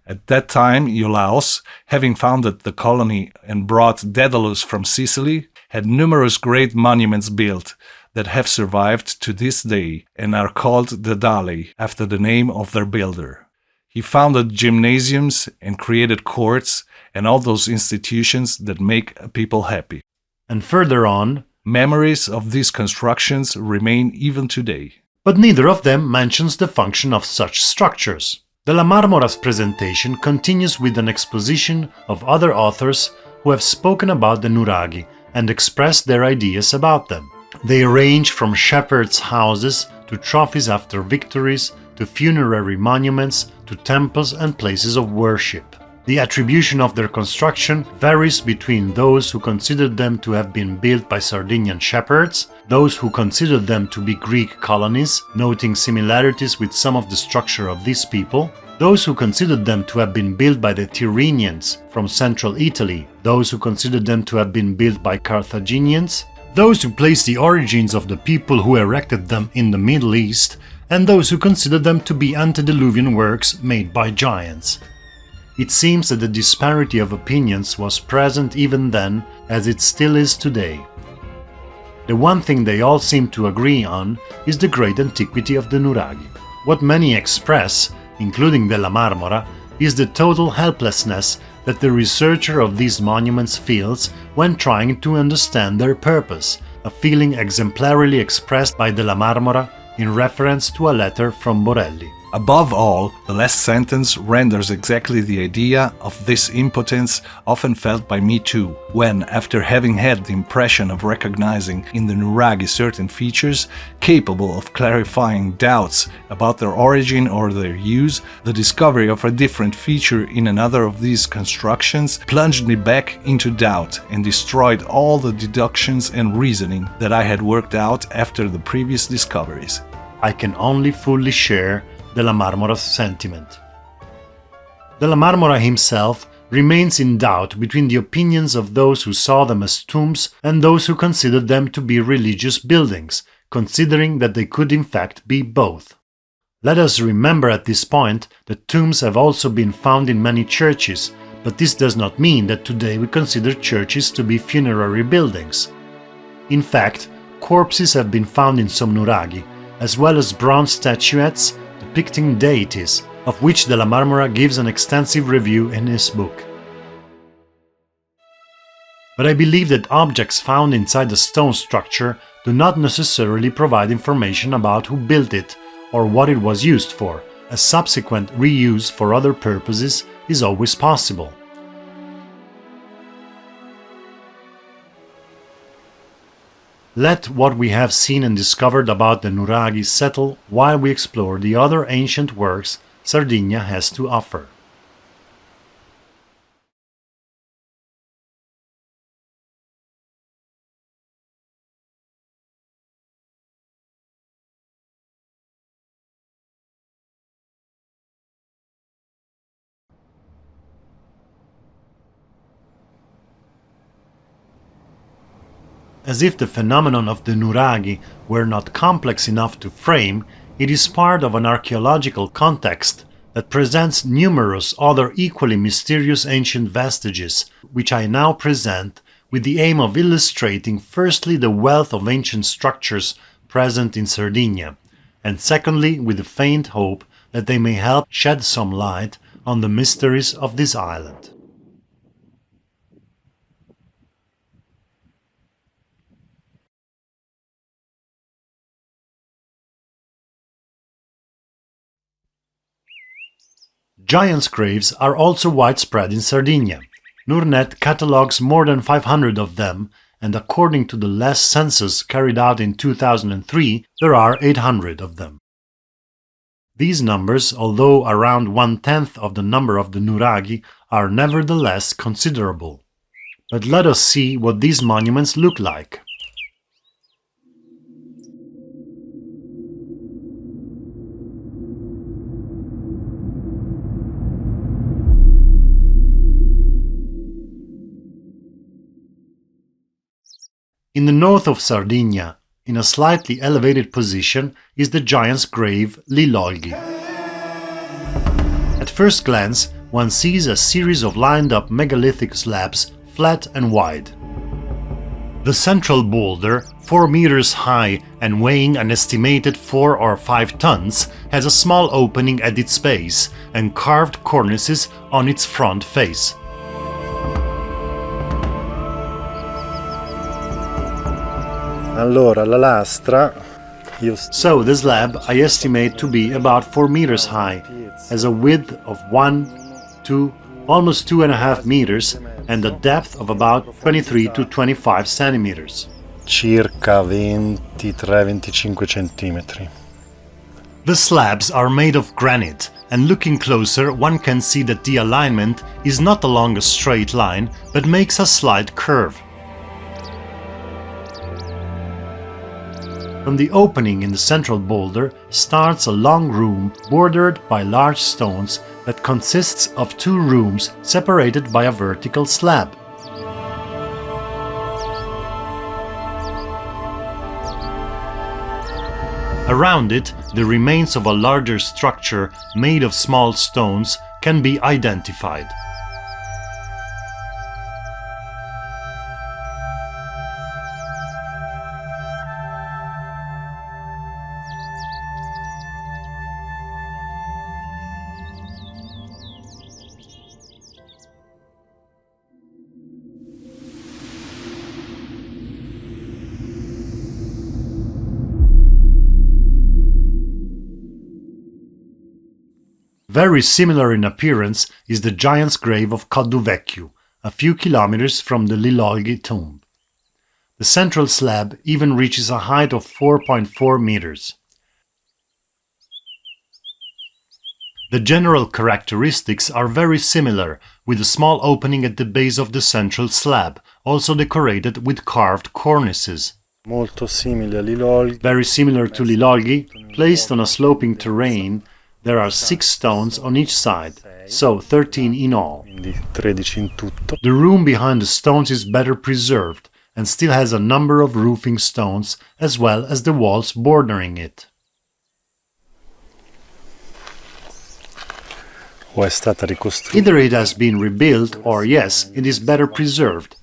"At that time Iolaus, having founded the colony and brought Daedalus from Sicily, had numerous great monuments built that have survived to this day and are called Daedali, after the name of their builder. He founded gymnasiums and created courts and all those institutions that make a people happy." And further on, "Memories of these constructions remain even today." But neither of them mentions the function of such structures. Della Marmora's presentation continues with an exposition of other authors who have spoken about the nuraghi and expressed their ideas about them. They range from shepherds' houses to trophies after victories to funerary monuments to temples and places of worship. The attribution of their construction varies between those who considered them to have been built by Sardinian shepherds, those who considered them to be Greek colonies, noting similarities with some of the structure of these people, those who considered them to have been built by the Tyrrhenians from central Italy, those who considered them to have been built by Carthaginians, those who placed the origins of the people who erected them in the Middle East, and those who considered them to be antediluvian works made by giants. It seems that the disparity of opinions was present even then, as it still is today. The one thing they all seem to agree on is the great antiquity of the nuraghi. What many express, including Della Marmora, is the total helplessness that the researcher of these monuments feels when trying to understand their purpose, a feeling exemplarily expressed by Della Marmora in reference to a letter from Borelli. Above all, the last sentence renders exactly the idea of this impotence often felt by me too, when, after having had the impression of recognizing in the nuraghi certain features capable of clarifying doubts about their origin or their use, the discovery of a different feature in another of these constructions plunged me back into doubt and destroyed all the deductions and reasoning that I had worked out after the previous discoveries. I can only fully share Della Marmora's sentiment. Della Marmora himself remains in doubt between the opinions of those who saw them as tombs and those who considered them to be religious buildings, considering that they could in fact be both. Let us remember at this point that tombs have also been found in many churches, but this does not mean that today we consider churches to be funerary buildings. In fact, corpses have been found in some nuraghi, as well as bronze statuettes depicting deities, of which Della Marmora gives an extensive review in his book. But I believe that objects found inside a stone structure do not necessarily provide information about who built it or what it was used for. A subsequent reuse for other purposes is always possible. Let what we have seen and discovered about the nuraghi settle while we explore the other ancient works Sardinia has to offer. As if the phenomenon of the nuraghi were not complex enough to frame, it is part of an archaeological context that presents numerous other equally mysterious ancient vestiges, which I now present with the aim of illustrating firstly the wealth of ancient structures present in Sardinia, and secondly with the faint hope that they may help shed some light on the mysteries of this island. Giants' graves are also widespread in Sardinia. NurNet catalogues more than 500 of them, and according to the last census carried out in 2003, there are 800 of them. These numbers, although around 1/10 of the number of the nuraghi, are nevertheless considerable. But let us see what these monuments look like. In the north of Sardinia, in a slightly elevated position, is the giant's grave Lilolghi. At first glance, one sees a series of lined-up megalithic slabs, flat and wide. The central boulder, 4 meters high and weighing an estimated 4 or 5 tons, has a small opening at its base and carved cornices on its front face. Allora, la lastra... So the slab I estimate to be about 4 meters high, has a width of 1, 2, almost 2.5 meters and a depth of about 23 to 25 centimeters. Circa 23-25 centimetri. The slabs are made of granite, and looking closer one can see that the alignment is not along a straight line, but makes a slight curve. From the opening in the central boulder starts a long room bordered by large stones that consists of 2 rooms separated by a vertical slab. Around it, the remains of a larger structure made of small stones can be identified. Very similar in appearance is the giant's grave of Codduvecchio, a few kilometers from the Lilolghi tomb. The central slab even reaches a height of 4.4 meters. The general characteristics are very similar, with a small opening at the base of the central slab, also decorated with carved cornices. Molto simile a Lilolghi. Very similar to Lilolghi, placed on a sloping terrain. There are 6 stones on each side, so 13 in all. Quindi 13 in tutto. The room behind the stones is better preserved and still has a number of roofing stones as well as the walls bordering it. O è stata ricostruita. Either it has been rebuilt or yes, it is better preserved.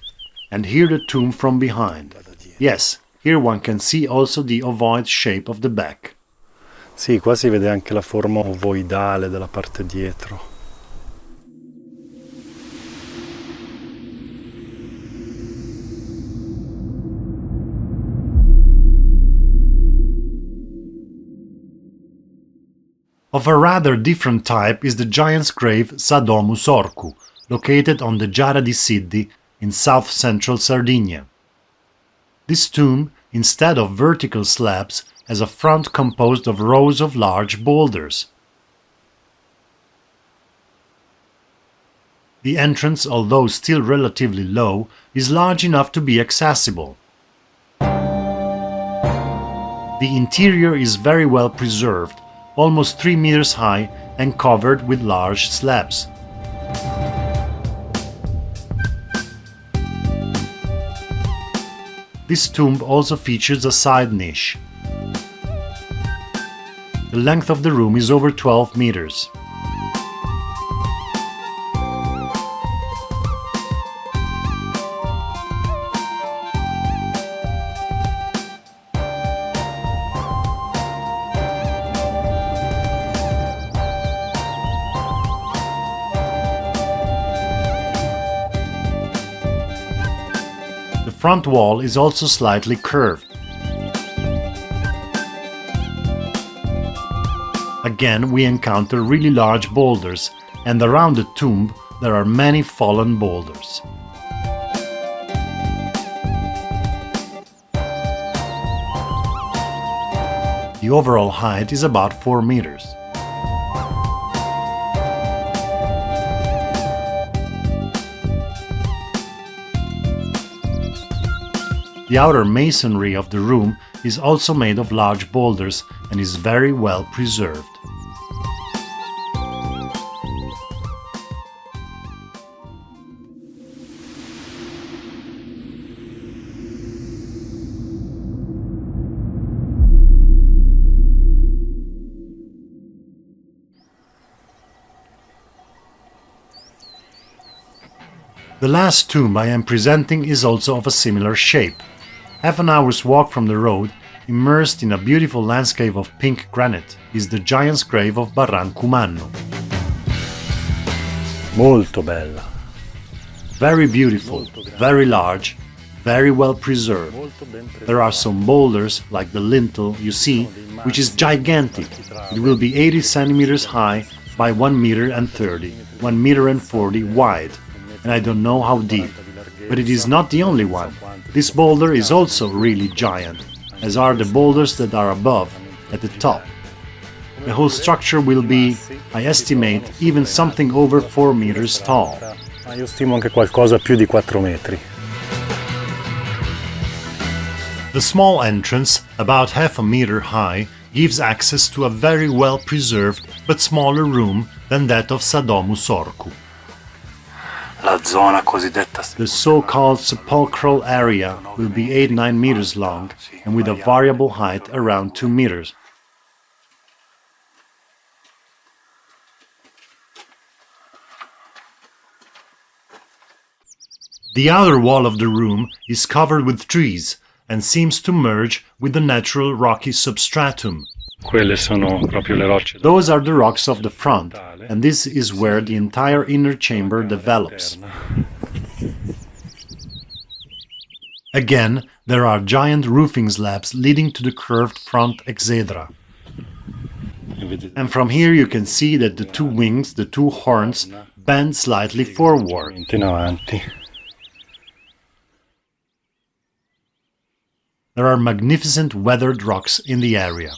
And here the tomb from behind. Yes, here one can see also the ovoid shape of the back. Sì, qua si vede anche la forma ovoidale della parte dietro. Of a rather different type is the giant's grave Domus Orcu, located on the Giara di Siddi in south-central Sardinia. This tomb, instead of vertical slabs, has a front composed of rows of large boulders. The entrance, although still relatively low, is large enough to be accessible. The interior is very well preserved, almost 3 meters high and covered with large slabs. This tomb also features a side niche. The length of the room is over 12 meters. front wall is also slightly curved. Again, we encounter really large boulders, and around the tomb there are many fallen boulders. The overall height is about 4 meters. The outer masonry of the room is also made of large boulders and is very well preserved. The last tomb I am presenting is also of a similar shape. Half an hour's walk from the road, immersed in a beautiful landscape of pink granite, is the giant's grave of Barrancumanno. Molto bella. Very beautiful, very large, very well preserved. There are some boulders, like the lintel you see, which is gigantic. It will be 80 centimeters high by 1 meter and 30, 1 meter and 40 wide, and I don't know how deep. But it is not the only one. This boulder is also really giant, as are the boulders that are above, at the top. The whole structure will be, I estimate, even something over 4 meters tall. Io stimo anche qualcosa più di 4 metri. The small entrance, about half a meter high, gives access to a very well preserved but smaller room than that of Domus Orcu. La zona cosiddetta. The so-called sepulchral area will be 8-9 meters long and with a variable height around 2 meters. The outer wall of the room is covered with trees and seems to merge with the natural rocky substratum. Quelle sono proprio le rocce. Those are the rocks of the front, and this is where the entire inner chamber develops. Again, there are giant roofing slabs leading to the curved front exedra. And from here you can see that the two wings, the two horns, bend slightly forward. In avanti. There are magnificent weathered rocks in the area.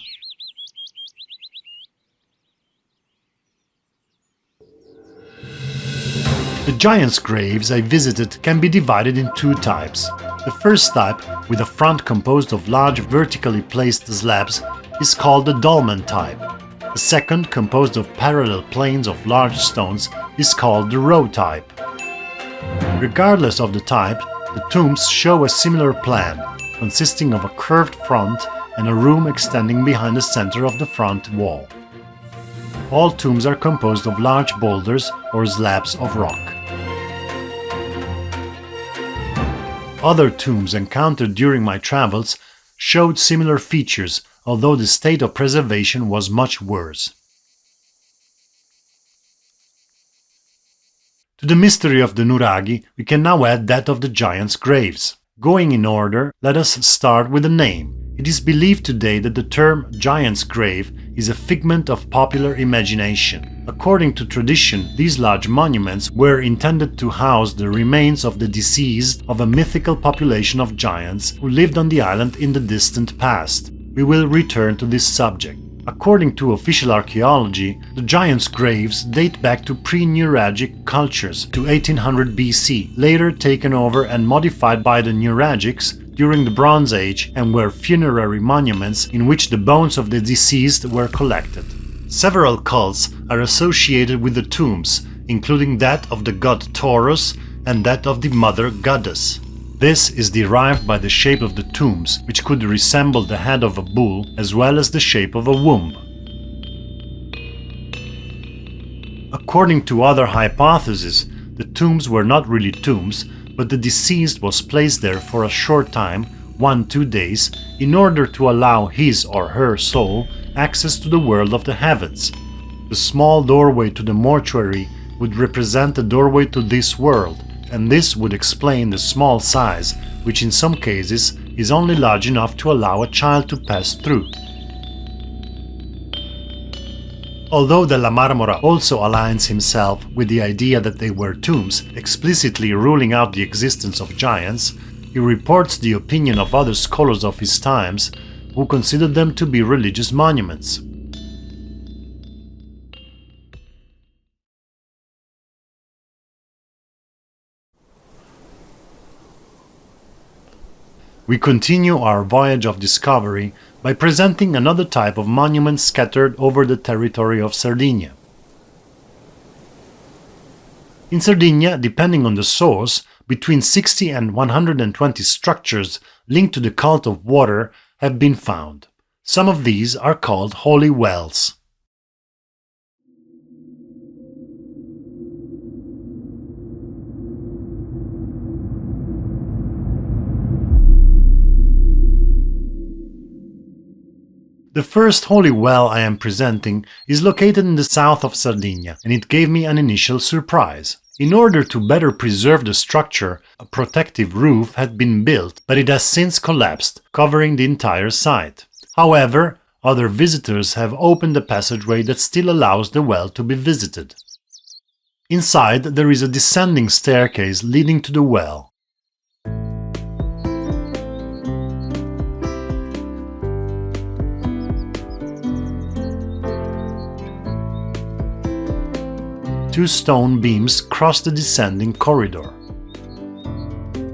The giants' graves I visited can be divided in two types. The first type, with a front composed of large vertically placed slabs, is called the dolmen type. The second, composed of parallel planes of large stones, is called the row type. Regardless of the type, the tombs show a similar plan, consisting of a curved front and a room extending behind the center of the front wall. All tombs are composed of large boulders or slabs of rock. Other tombs encountered during my travels showed similar features, although the state of preservation was much worse. To the mystery of the nuraghi, we can now add that of the giants' graves. Going in order, let us start with the name. It is believed today that the term giant's grave is a figment of popular imagination. According to tradition, these large monuments were intended to house the remains of the deceased of a mythical population of giants who lived on the island in the distant past. We will return to this subject. According to official archaeology, the giants' graves date back to pre-nuragic cultures, to 1800 BC, later taken over and modified by the nuragics during the Bronze Age, and were funerary monuments in which the bones of the deceased were collected. Several cults are associated with the tombs, including that of the god Taurus and that of the mother goddess. This is derived by the shape of the tombs, which could resemble the head of a bull as well as the shape of a womb. According to other hypotheses, the tombs were not really tombs, but the deceased was placed there for a short time, 1-2 days, in order to allow his or her soul access to the world of the heavens. The small doorway to the mortuary would represent the doorway to this world, and this would explain the small size, which in some cases is only large enough to allow a child to pass through. Although Della Marmora also aligns himself with the idea that they were tombs, explicitly ruling out the existence of giants, he reports the opinion of other scholars of his times who considered them to be religious monuments. We continue our voyage of discovery by presenting another type of monument scattered over the territory of Sardinia. In Sardinia, depending on the source, between 60 and 120 structures linked to the cult of water have been found. Some of these are called holy wells. The first holy well I am presenting is located in the south of Sardinia, and it gave me an initial surprise. In order to better preserve the structure, a protective roof had been built, but it has since collapsed, covering the entire site. However, other visitors have opened a passageway that still allows the well to be visited. Inside, there is a descending staircase leading to the well. Two stone beams cross the descending corridor.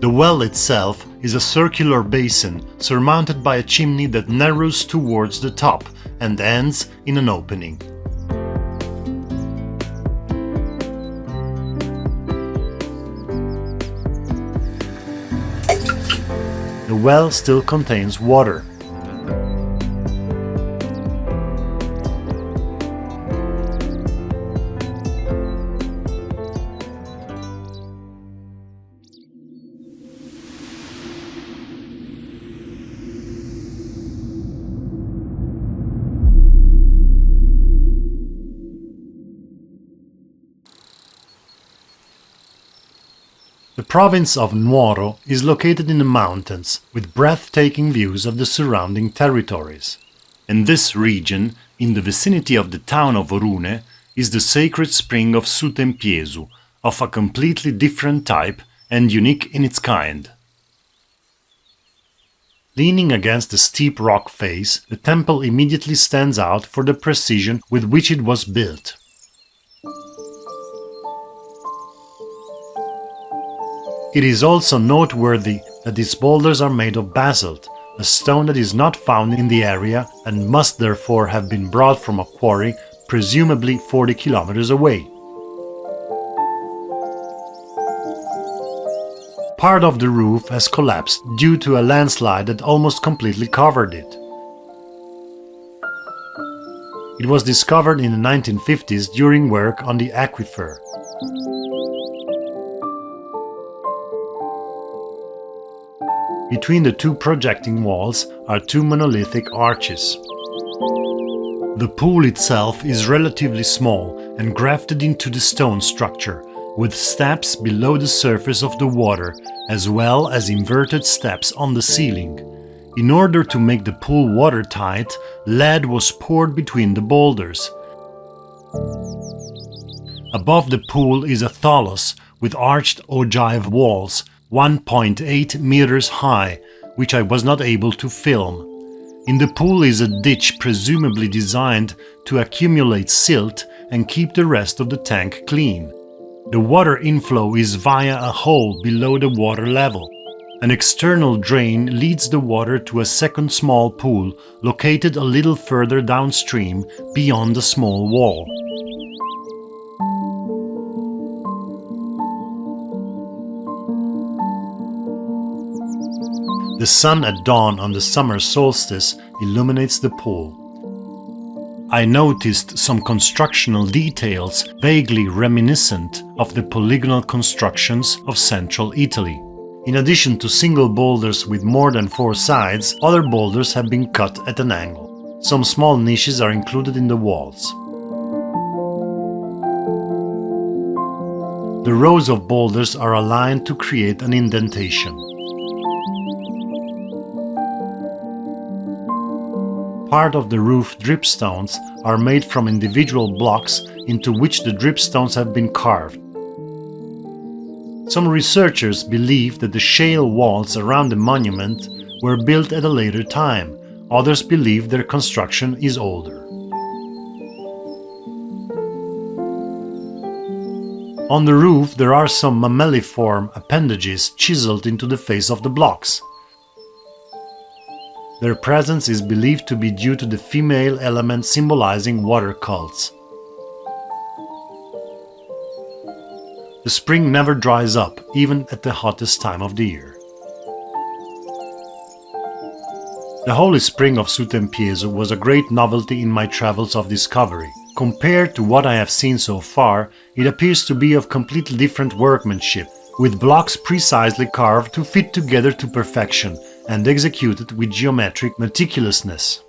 The well itself is a circular basin surmounted by a chimney that narrows towards the top and ends in an opening. The well still contains water. The province of Nuoro is located in the mountains, with breathtaking views of the surrounding territories. In this region, in the vicinity of the town of Orune, is the sacred spring of Sutempiesu, of a completely different type and unique in its kind. Leaning against the steep rock face, the temple immediately stands out for the precision with which it was built. It is also noteworthy that its boulders are made of basalt, a stone that is not found in the area and must therefore have been brought from a quarry presumably 40 kilometers away. Part of the roof has collapsed due to a landslide that almost completely covered it. It was discovered in the 1950s during work on the aquifer. Between the two projecting walls are two monolithic arches. The pool itself is relatively small and grafted into the stone structure, with steps below the surface of the water, as well as inverted steps on the ceiling. In order to make the pool watertight, lead was poured between the boulders. Above the pool is a tholos with arched ogive walls, 1.8 meters high, which I was not able to film. In the pool is a ditch presumably designed to accumulate silt and keep the rest of the tank clean. The water inflow is via a hole below the water level. An external drain leads the water to a second small pool located a little further downstream beyond the small wall. The sun at dawn on the summer solstice illuminates the pool. I noticed some constructional details vaguely reminiscent of the polygonal constructions of central Italy. In addition to single boulders with more than 4 sides, other boulders have been cut at an angle. Some small niches are included in the walls. The rows of boulders are aligned to create an indentation. Part of the roof dripstones are made from individual blocks into which the dripstones have been carved. Some researchers believe that the shale walls around the monument were built at a later time. Others believe their construction is older. On the roof there are some mammaliform appendages chiseled into the face of the blocks. Their presence is believed to be due to the female element symbolizing water cults. The spring never dries up, even at the hottest time of the year. The holy spring of Sutempieso was a great novelty in my travels of discovery. Compared to what I have seen so far, it appears to be of completely different workmanship, with blocks precisely carved to fit together to perfection and executed with geometric meticulousness.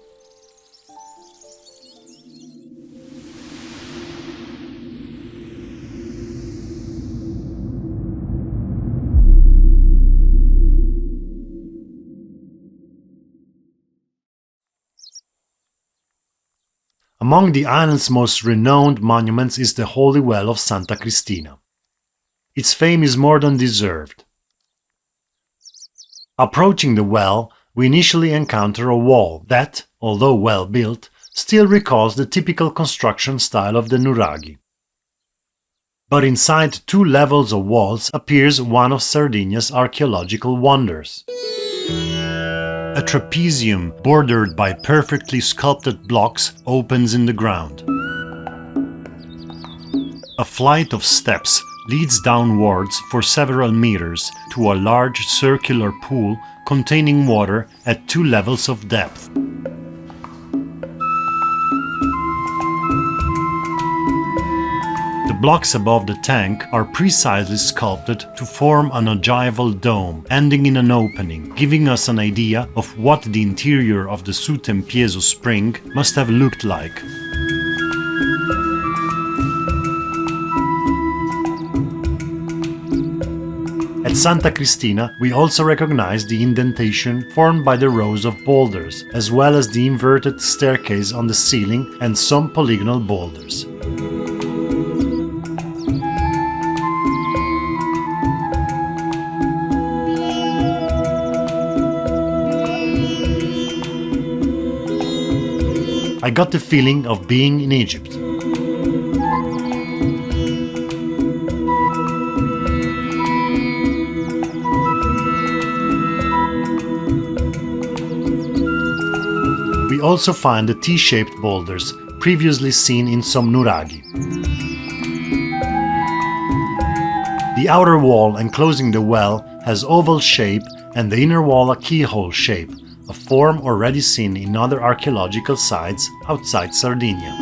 Among the island's most renowned monuments is the Holy Well of Santa Cristina. Its fame is more than deserved. Approaching the well, we initially encounter a wall that, although well built, still recalls the typical construction style of the nuraghi. But inside 2 levels of walls appears one of Sardinia's archaeological wonders. A trapezium bordered by perfectly sculpted blocks opens in the ground. A flight of steps leads downwards for several meters to a large circular pool containing water at 2 levels of depth. The blocks above the tank are precisely sculpted to form an ogival dome, ending in an opening, giving us an idea of what the interior of the Sutempieso spring must have looked like. At Santa Cristina, we also recognize the indentation formed by the rows of boulders, as well as the inverted staircase on the ceiling and some polygonal boulders. I got the feeling of being in Egypt. We also find the T-shaped boulders previously seen in some nuraghi. The outer wall enclosing the well has oval shape and the inner wall a keyhole shape, a form already seen in other archaeological sites outside Sardinia.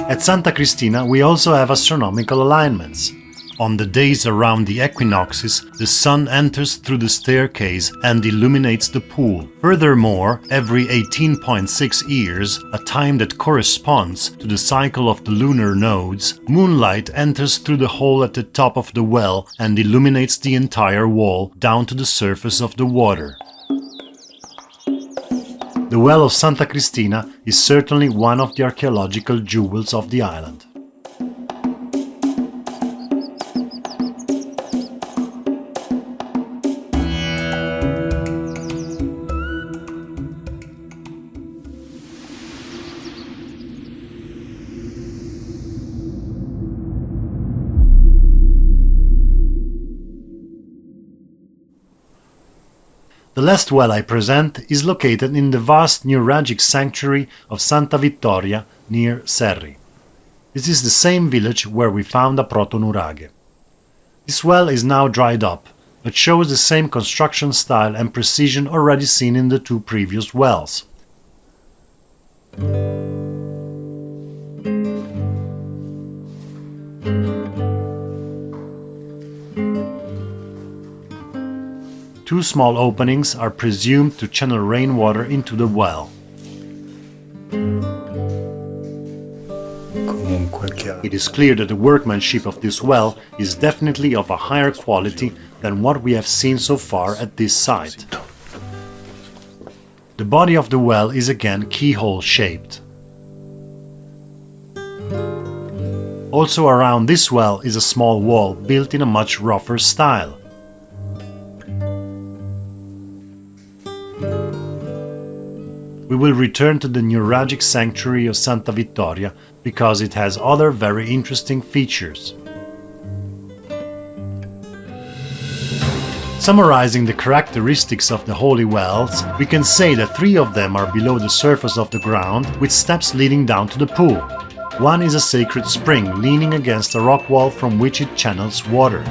At Santa Cristina we also have astronomical alignments. On the days around the equinoxes, the sun enters through the staircase and illuminates the pool. Furthermore, every 18.6 years, a time that corresponds to the cycle of the lunar nodes, moonlight enters through the hole at the top of the well and illuminates the entire wall down to the surface of the water. The well of Santa Cristina is certainly one of the archaeological jewels of the island. The last well I present is located in the vast nuragic sanctuary of Santa Vittoria near Serri. This is the same village where we found a Protonuraghi. This well is now dried up, but shows the same construction style and precision already seen in the 2 previous wells. Two small openings are presumed to channel rainwater into the well. comunque chiaro. It is clear that the workmanship of this well is definitely of a higher quality than what we have seen so far at this site. The body of the well is again keyhole-shaped. Also around this well is a small wall built in a much rougher style. We will return to the nuragic sanctuary of Santa Vittoria because it has other very interesting features. Summarizing the characteristics of the holy wells, we can say that 3 of them are below the surface of the ground with steps leading down to the pool. One is a sacred spring leaning against a rock wall from which it channels water.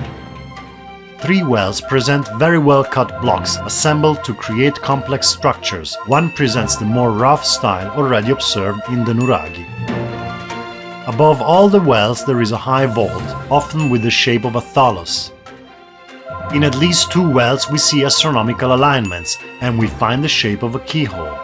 3 wells present very well cut blocks assembled to create complex structures. One presents the more rough style already observed in the nuraghi. Above all the wells there is a high vault, often with the shape of a thallus. In at least 2 wells we see astronomical alignments, and we find the shape of a keyhole.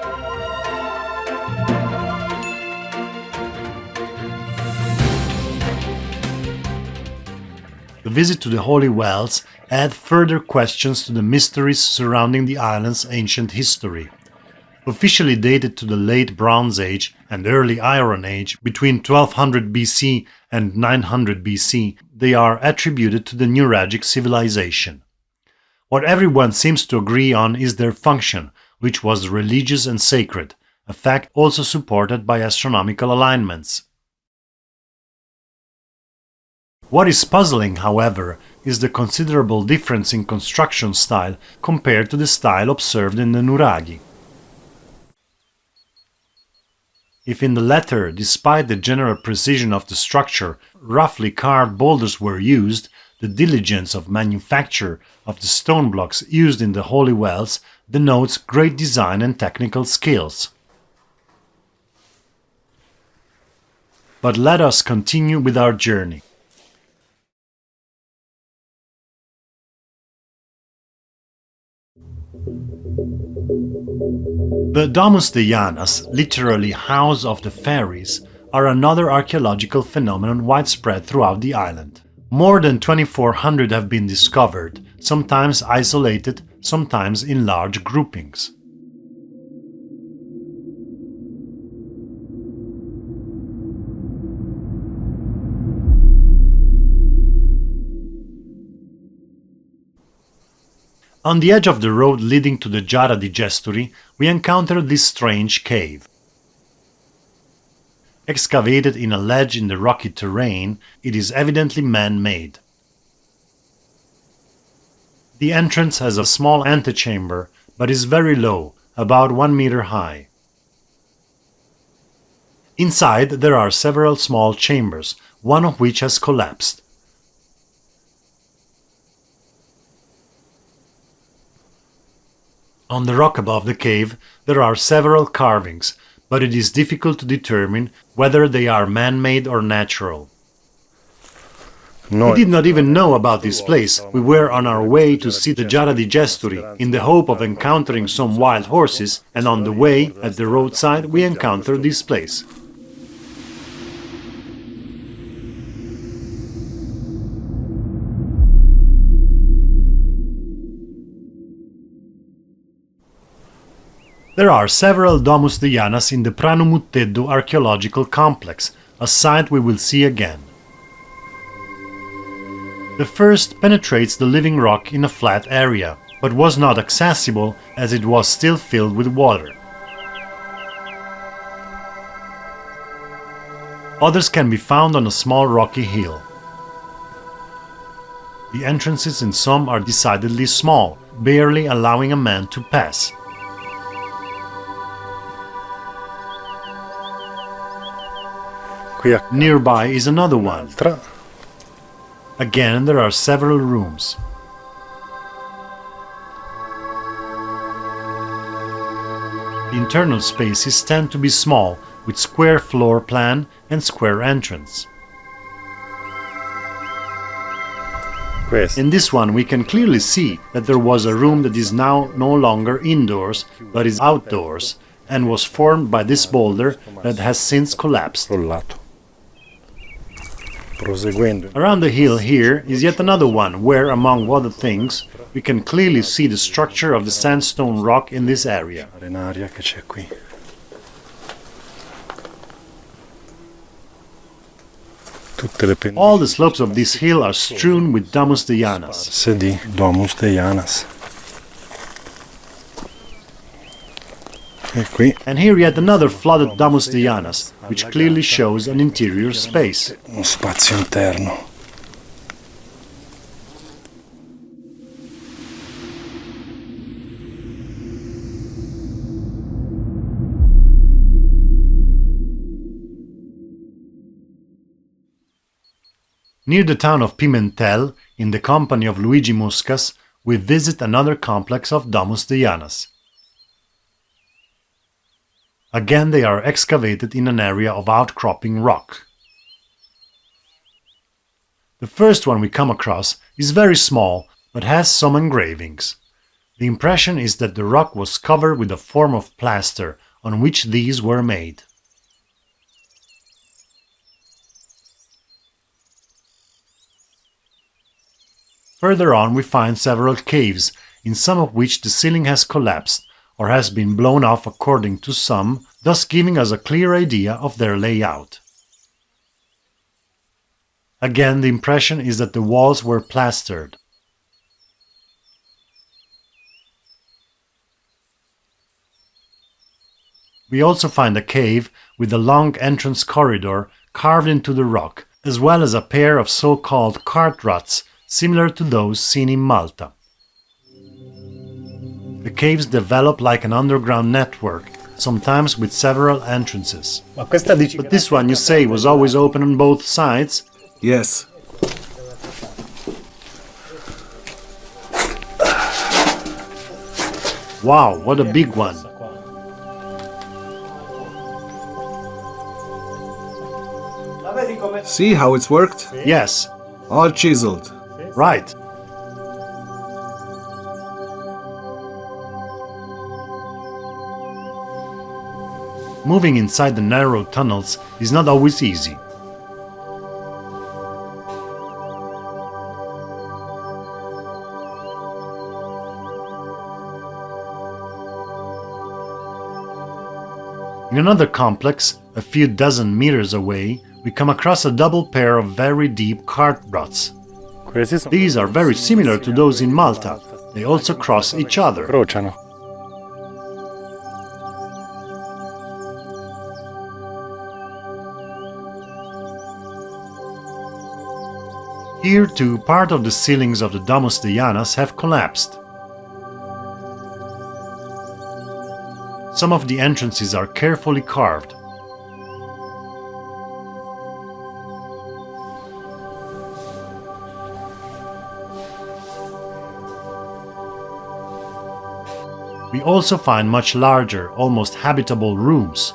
The visit to the holy wells add further questions to the mysteries surrounding the island's ancient history. Officially dated to the late Bronze Age and early Iron Age, between 1200 BC and 900 BC, they are attributed to the nuragic civilization. What everyone seems to agree on is their function, which was religious and sacred, a fact also supported by astronomical alignments. What is puzzling, however, is the considerable difference in construction style compared to the style observed in the nuraghi. If in the latter, despite the general precision of the structure, roughly carved boulders were used, the diligence of manufacture of the stone blocks used in the holy wells denotes great design and technical skills. But let us continue with our journey. The Domus de Janas, literally House of the Fairies, are another archaeological phenomenon widespread throughout the island. More than 2,400 have been discovered, sometimes isolated, sometimes in large groupings. On the edge of the road leading to the Giara Digestory, we encounter this strange cave. Excavated in a ledge in the rocky terrain, it is evidently man-made. The entrance has a small antechamber, but is very low, about 1 meter high. Inside there are several small chambers, one of which has collapsed. On the rock above the cave there are several carvings, but it is difficult to determine whether they are man-made or natural. We did not even know about this place. We were on our way to see the Giara Digestory in the hope of encountering some wild horses, and on the way, at the roadside, we encountered this place. There are several Domus de Janas in the Pranumutteddu archaeological complex, a site we will see again. The first penetrates the living rock in a flat area, but was not accessible as it was still filled with water. Others can be found on a small rocky hill. The entrances in some are decidedly small, barely allowing a man to pass. Nearby is another one. Again, there are several rooms. The internal spaces tend to be small, with square floor plan and square entrance. In this one we can clearly see that there was a room that is now no longer indoors, but is outdoors, and was formed by this boulder that has since collapsed. Proseguendo. Around the hill here is yet another one where, among other things, we can clearly see the structure of the sandstone rock in this area. L'arenaria che c'è qui. Tutte le All the slopes of this hill are strewn with Domus de janas. pendenze di Domus de Janas. E qui And here yet another flooded Domus de janas, which clearly shows an interior space. uno spazio interno. Near the town of Pimentel, in the company of Luigi Muscas, we visit another complex of Domus de janas. Again, they are excavated in an area of outcropping rock. The first one we come across is very small, but has some engravings. The impression is that the rock was covered with a form of plaster on which these were made. Further on we find several caves, in some of which the ceiling has collapsed or has been blown off according to some, thus giving us a clear idea of their layout. Again, the impression is that the walls were plastered. We also find a cave with a long entrance corridor carved into the rock, as well as a pair of so-called cart ruts similar to those seen in Malta. The caves develop like an underground network, sometimes with several entrances. But this one, you say, was always open on both sides? Yes. Wow, what a big one! See how it's worked? Yes, All chiseled. right. Moving inside the narrow tunnels is not always easy. In another complex, a few dozen meters away, we come across a double pair of very deep cart ruts. These are very similar to those in Malta. They also cross each other. Crociano. Here too, part of the ceilings of the Domus de Janas have collapsed. Some of the entrances are carefully carved. We also find much larger, almost habitable rooms.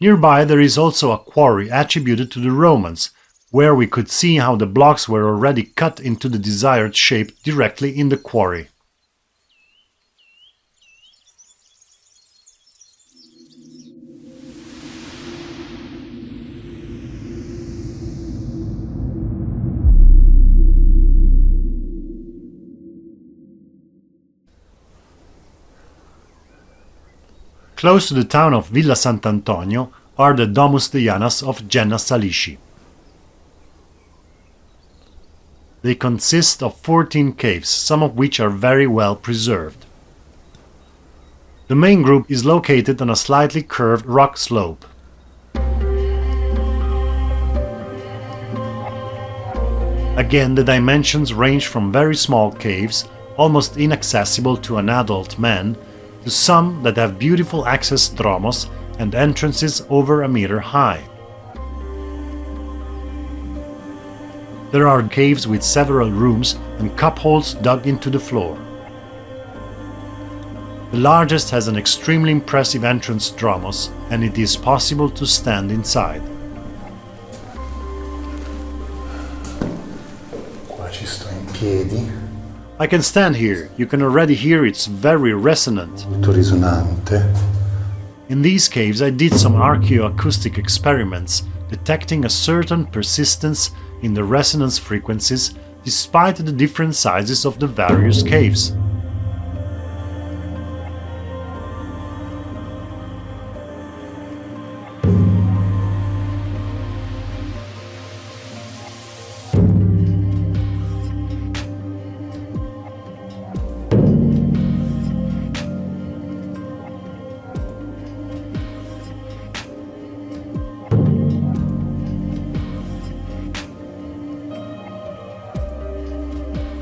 Nearby there is also a quarry attributed to the Romans, where we could see how the blocks were already cut into the desired shape directly in the quarry. Close to the town of Villa Sant'Antonio are the Domus de Janas of Genna Salisci. They consist of 14 caves, some of which are very well preserved. The main group is located on a slightly curved rock slope. Again, the dimensions range from very small caves, almost inaccessible to an adult man, to some that have beautiful access dromos and entrances over a meter high. There are caves with several rooms and cupholes dug into the floor. The largest has an extremely impressive entrance dromos, and it is possible to stand inside. Qua ci sto in piedi. I can stand here. You can already hear it's very resonant. Molto risonante. In these caves I did some archaeoacoustic experiments, detecting a certain persistence in the resonance frequencies despite the different sizes of the various caves.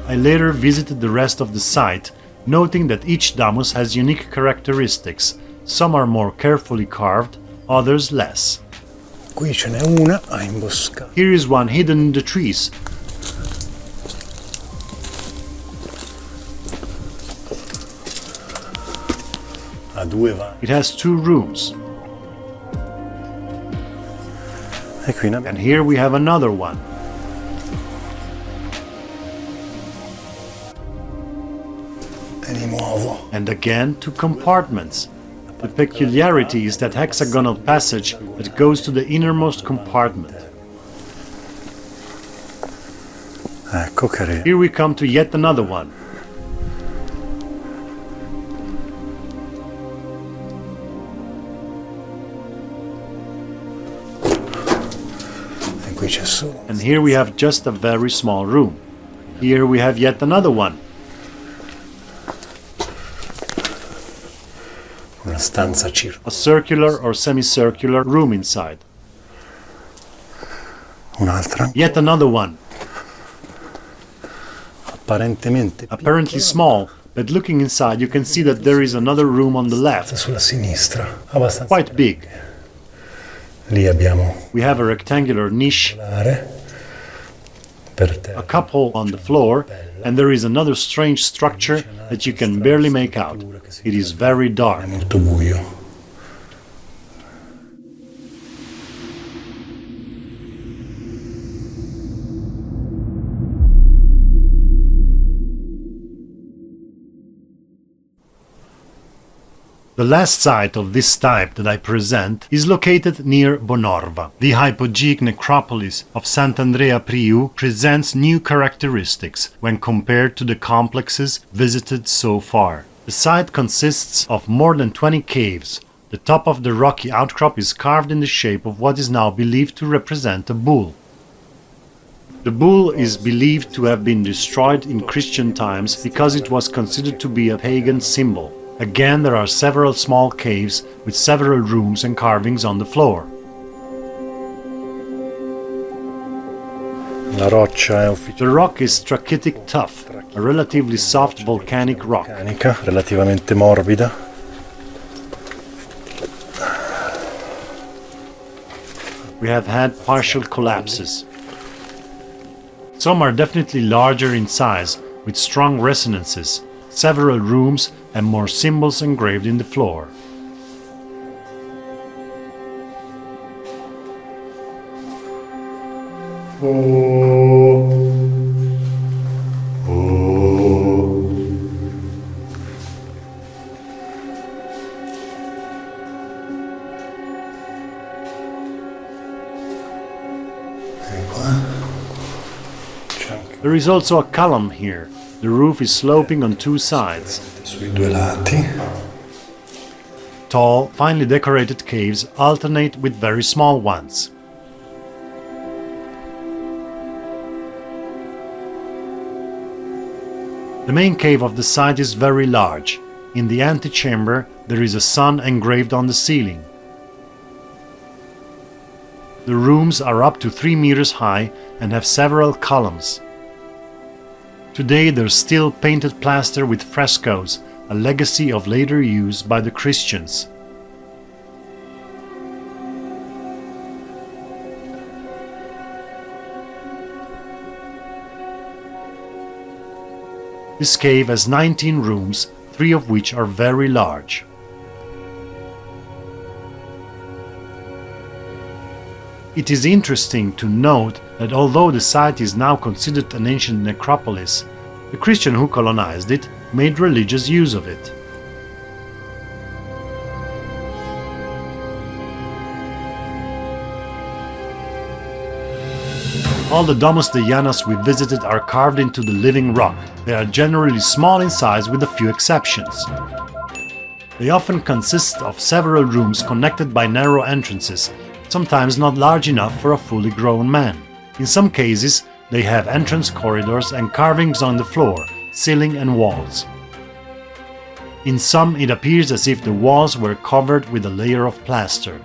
I later visited the rest of the site, noting that each Domus has unique characteristics. Some are more carefully carved, others less. Qui ce n'è una a imboscata. Here is one hidden in the trees. Ha due vai. It has 2 rooms. E qui ne And abbiamo. here we have another one. E di nuovo. And again 2 compartments. The peculiarity is that hexagonal passage that goes to the innermost compartment. Ecco carino. Here we come to yet another one. E qui c'è solo. And here we have just a very small room. Here we have yet another one. Una stanza circolare. A circular or semicircular room inside. Un'altra. Yet another one. Apparentemente Apparently small, but looking inside you can see that there is another room on the left, sulla sinistra. Abbastanza. quite big. Lì abbiamo We have a rectangular niche, per a terra. cupola on the floor, and there is another strange structure that you can barely make out. It is very È dark. molto buio. The last site of this type that I present is located near Bonorva. The hypogeic necropolis of Sant'Andrea Priu presents new characteristics when compared to the complexes visited so far. The site consists of more than 20 caves. The top of the rocky outcrop is carved in the shape of what is now believed to represent a bull. The bull is believed to have been destroyed in Christian times because it was considered to be a pagan symbol. Again, there are several small caves with several rooms and carvings on the floor. La roccia è ufficialmente The rock is trachytic tuff, a relatively soft volcanic rock. vulcanica, relativamente morbida. We have had partial collapses. Some are definitely larger in size, with strong resonances, several rooms and more symbols engraved in the floor. There is also a column here. The roof is sloping on 2 sides. Sui 2 lati. Tall, finely decorated caves alternate with very small ones. The main cave of the site is very large. In the antechamber there is a sun engraved on the ceiling. The rooms are up to 3 meters high and have several columns. Today there's still painted plaster with frescoes, a legacy of later use by the Christians. This cave has 19 rooms, 3 of which are very large. It is interesting to note that although the site is now considered an ancient necropolis, The Christian who colonized it made religious use of it. All the Domus de Janas we visited are carved into the living rock. They are generally small in size with a few exceptions. They often consist of several rooms connected by narrow entrances, sometimes not large enough for a fully grown man. In some cases, they have entrance corridors and carvings on the floor, ceiling and walls. In some, it appears as if the walls were covered with a layer of plaster.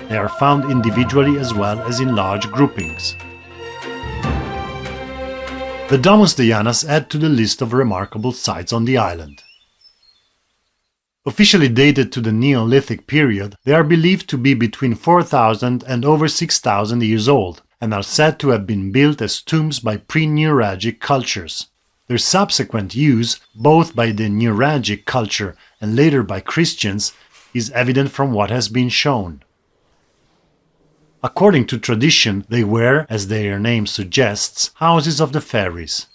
They are found individually as well as in large groupings. The Domus de Janas add to the list of remarkable sites on the island. Officially dated to the Neolithic period, they are believed to be between 4,000 and over 6,000 years old, and are said to have been built as tombs by pre-nuragic cultures. Their subsequent use, both by the nuragic culture and later by Christians, is evident from what has been shown. According to tradition, they were, as their name suggests, houses of the fairies.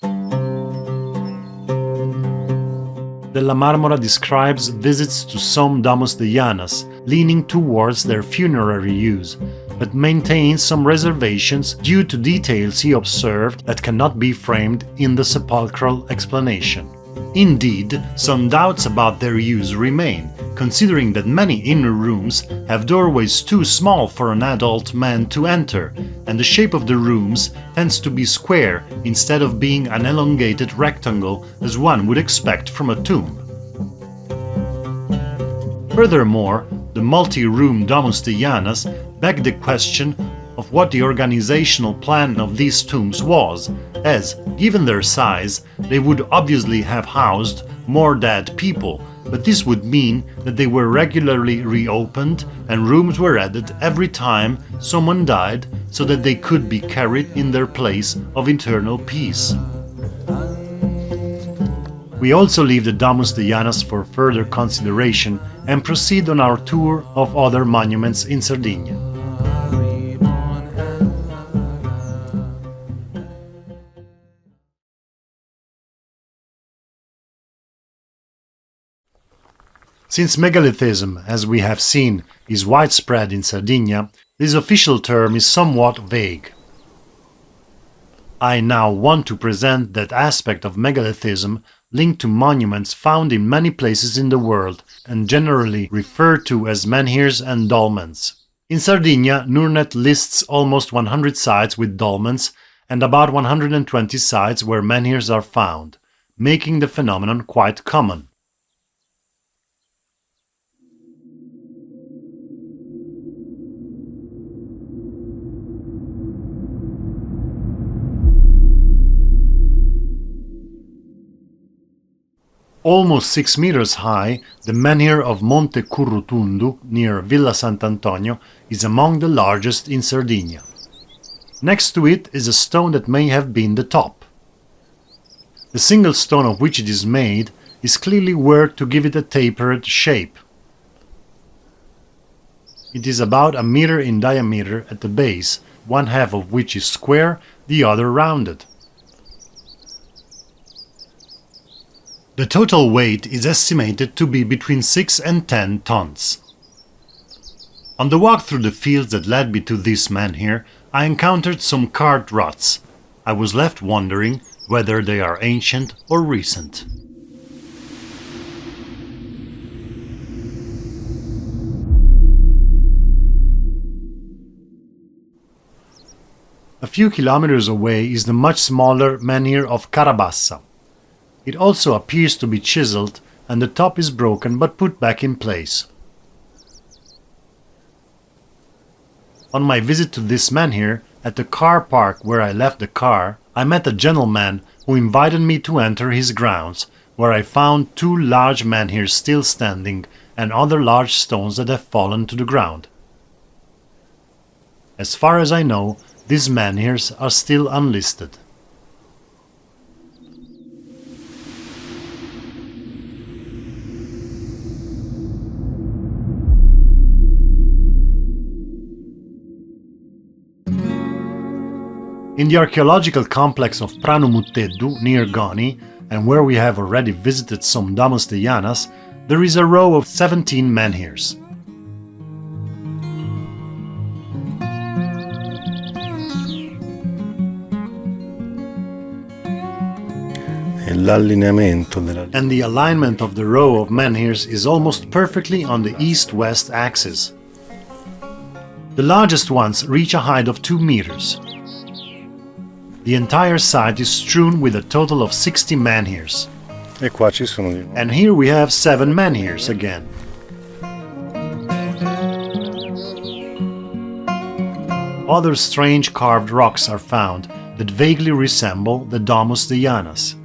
Della Marmora describes visits to some Domus de Janas, leaning towards their funerary use, but maintains some reservations due to details he observed that cannot be framed in the sepulchral explanation. Indeed, some doubts about their use remain, considering that many inner rooms have doorways too small for an adult man to enter, and the shape of the rooms tends to be square instead of being an elongated rectangle as one would expect from a tomb. Furthermore, the multi-room Domus de Janas beg the question of what the organizational plan of these tombs was, as, given their size, they would obviously have housed more dead people, but this would mean that they were regularly reopened and rooms were added every time someone died so that they could be carried in their place of eternal peace. We also leave the Domus de Janas for further consideration and proceed on our tour of other monuments in Sardinia. Since megalithism, as we have seen, is widespread in Sardinia, this official term is somewhat vague. I now want to present that aspect of megalithism linked to monuments found in many places in the world and generally referred to as menhirs and dolmens. In Sardinia, NurNet lists almost 100 sites with dolmens and about 120 sites where menhirs are found, making the phenomenon quite common. Almost 6 meters high, the menhir of Monte Currutundu, near Villa Sant'Antonio, is among the largest in Sardinia. Next to it is a stone that may have been the top. The single stone of which it is made is clearly worked to give it a tapered shape. It is about a meter in diameter at the base, one half of which is square, the other rounded. The total weight is estimated to be between 6 and 10 tons. On the walk through the fields that led me to this menhir, I encountered some cart ruts. I was left wondering whether they are ancient or recent. A few kilometers away is the much smaller menhir of Carabassa. It also appears to be chiseled, and the top is broken but put back in place. On my visit to this menhir, at the car park where I left the car, I met a gentleman who invited me to enter his grounds, where I found 2 large menhirs still standing and other large stones that have fallen to the ground. As far as I know, these menhirs are still unlisted. In the archaeological complex of Protonuraghi near Goni, and where we have already visited some Domus de Janas, there is a row of 17 menhirs. And the alignment of the row of menhirs is almost perfectly on the east-west axis. The largest ones reach a height of 2 meters. The entire site is strewn with a total of 60 menhirs. And here we have 7 menhirs again. Other strange carved rocks are found that vaguely resemble the Domus de Janas.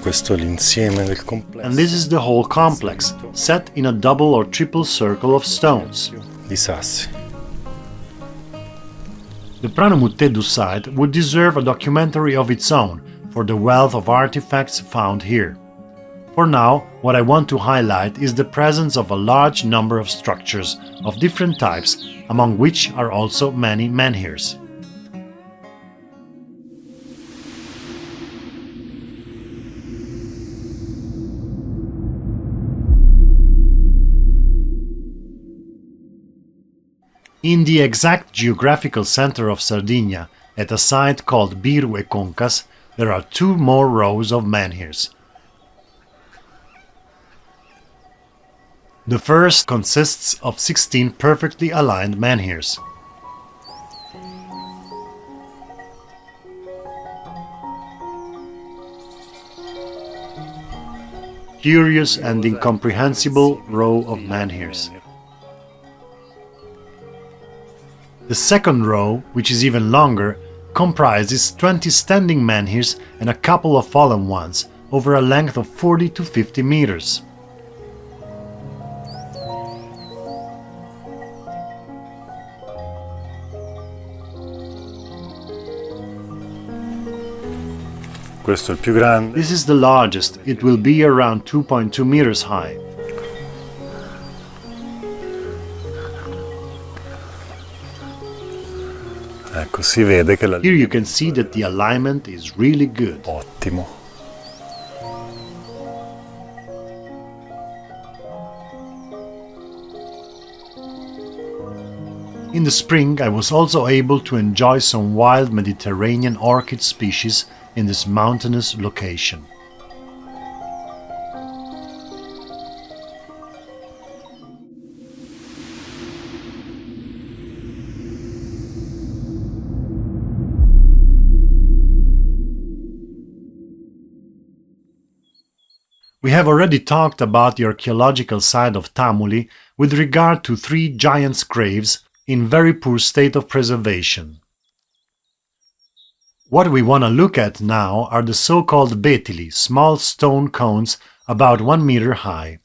And this is the whole complex, set in a double or triple circle of stones. Di sassi. The Protonuraghi site would deserve a documentary of its own for the wealth of artifacts found here. For now, what I want to highlight is the presence of a large number of structures of different types, among which are also many menhirs. In the exact geographical center of Sardinia, at a site called Biru e Concas, there are 2 more rows of menhirs. The first consists of 16 perfectly aligned menhirs. Curious and incomprehensible row of menhirs. The second row, which is even longer, comprises 20 standing menhirs and a couple of fallen ones, over a length of 40 to 50 meters. This is the largest. It will be around 2.2 meters high. Here you can see that the alignment is really good. Ottimo. In the spring, I was also able to enjoy some wild Mediterranean orchid species in this mountainous location. We have already talked about the archaeological site of Tamuli with regard to 3 giants' graves in very poor state of preservation. What we want to look at now are the so-called betili, small stone cones about 1 meter high.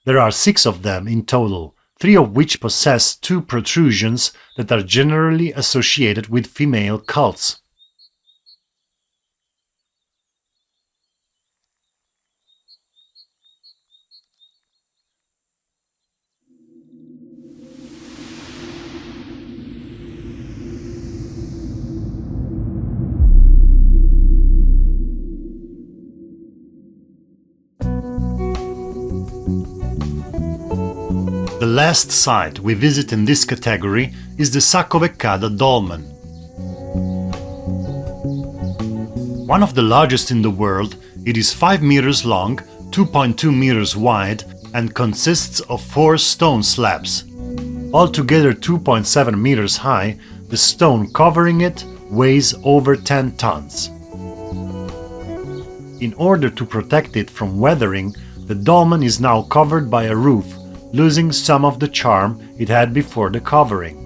There are 6 of them in total, 3 of which possess 2 protrusions that are generally associated with female cults. The last site we visit in this category is the Saccoveccada dolmen. One of the largest in the world, it is 5 meters long, 2.2 meters wide, and consists of 4 stone slabs. Altogether 2.7 meters high, the stone covering it weighs over 10 tons. In order to protect it from weathering, the dolmen is now covered by a roof, losing some of the charm it had before the covering.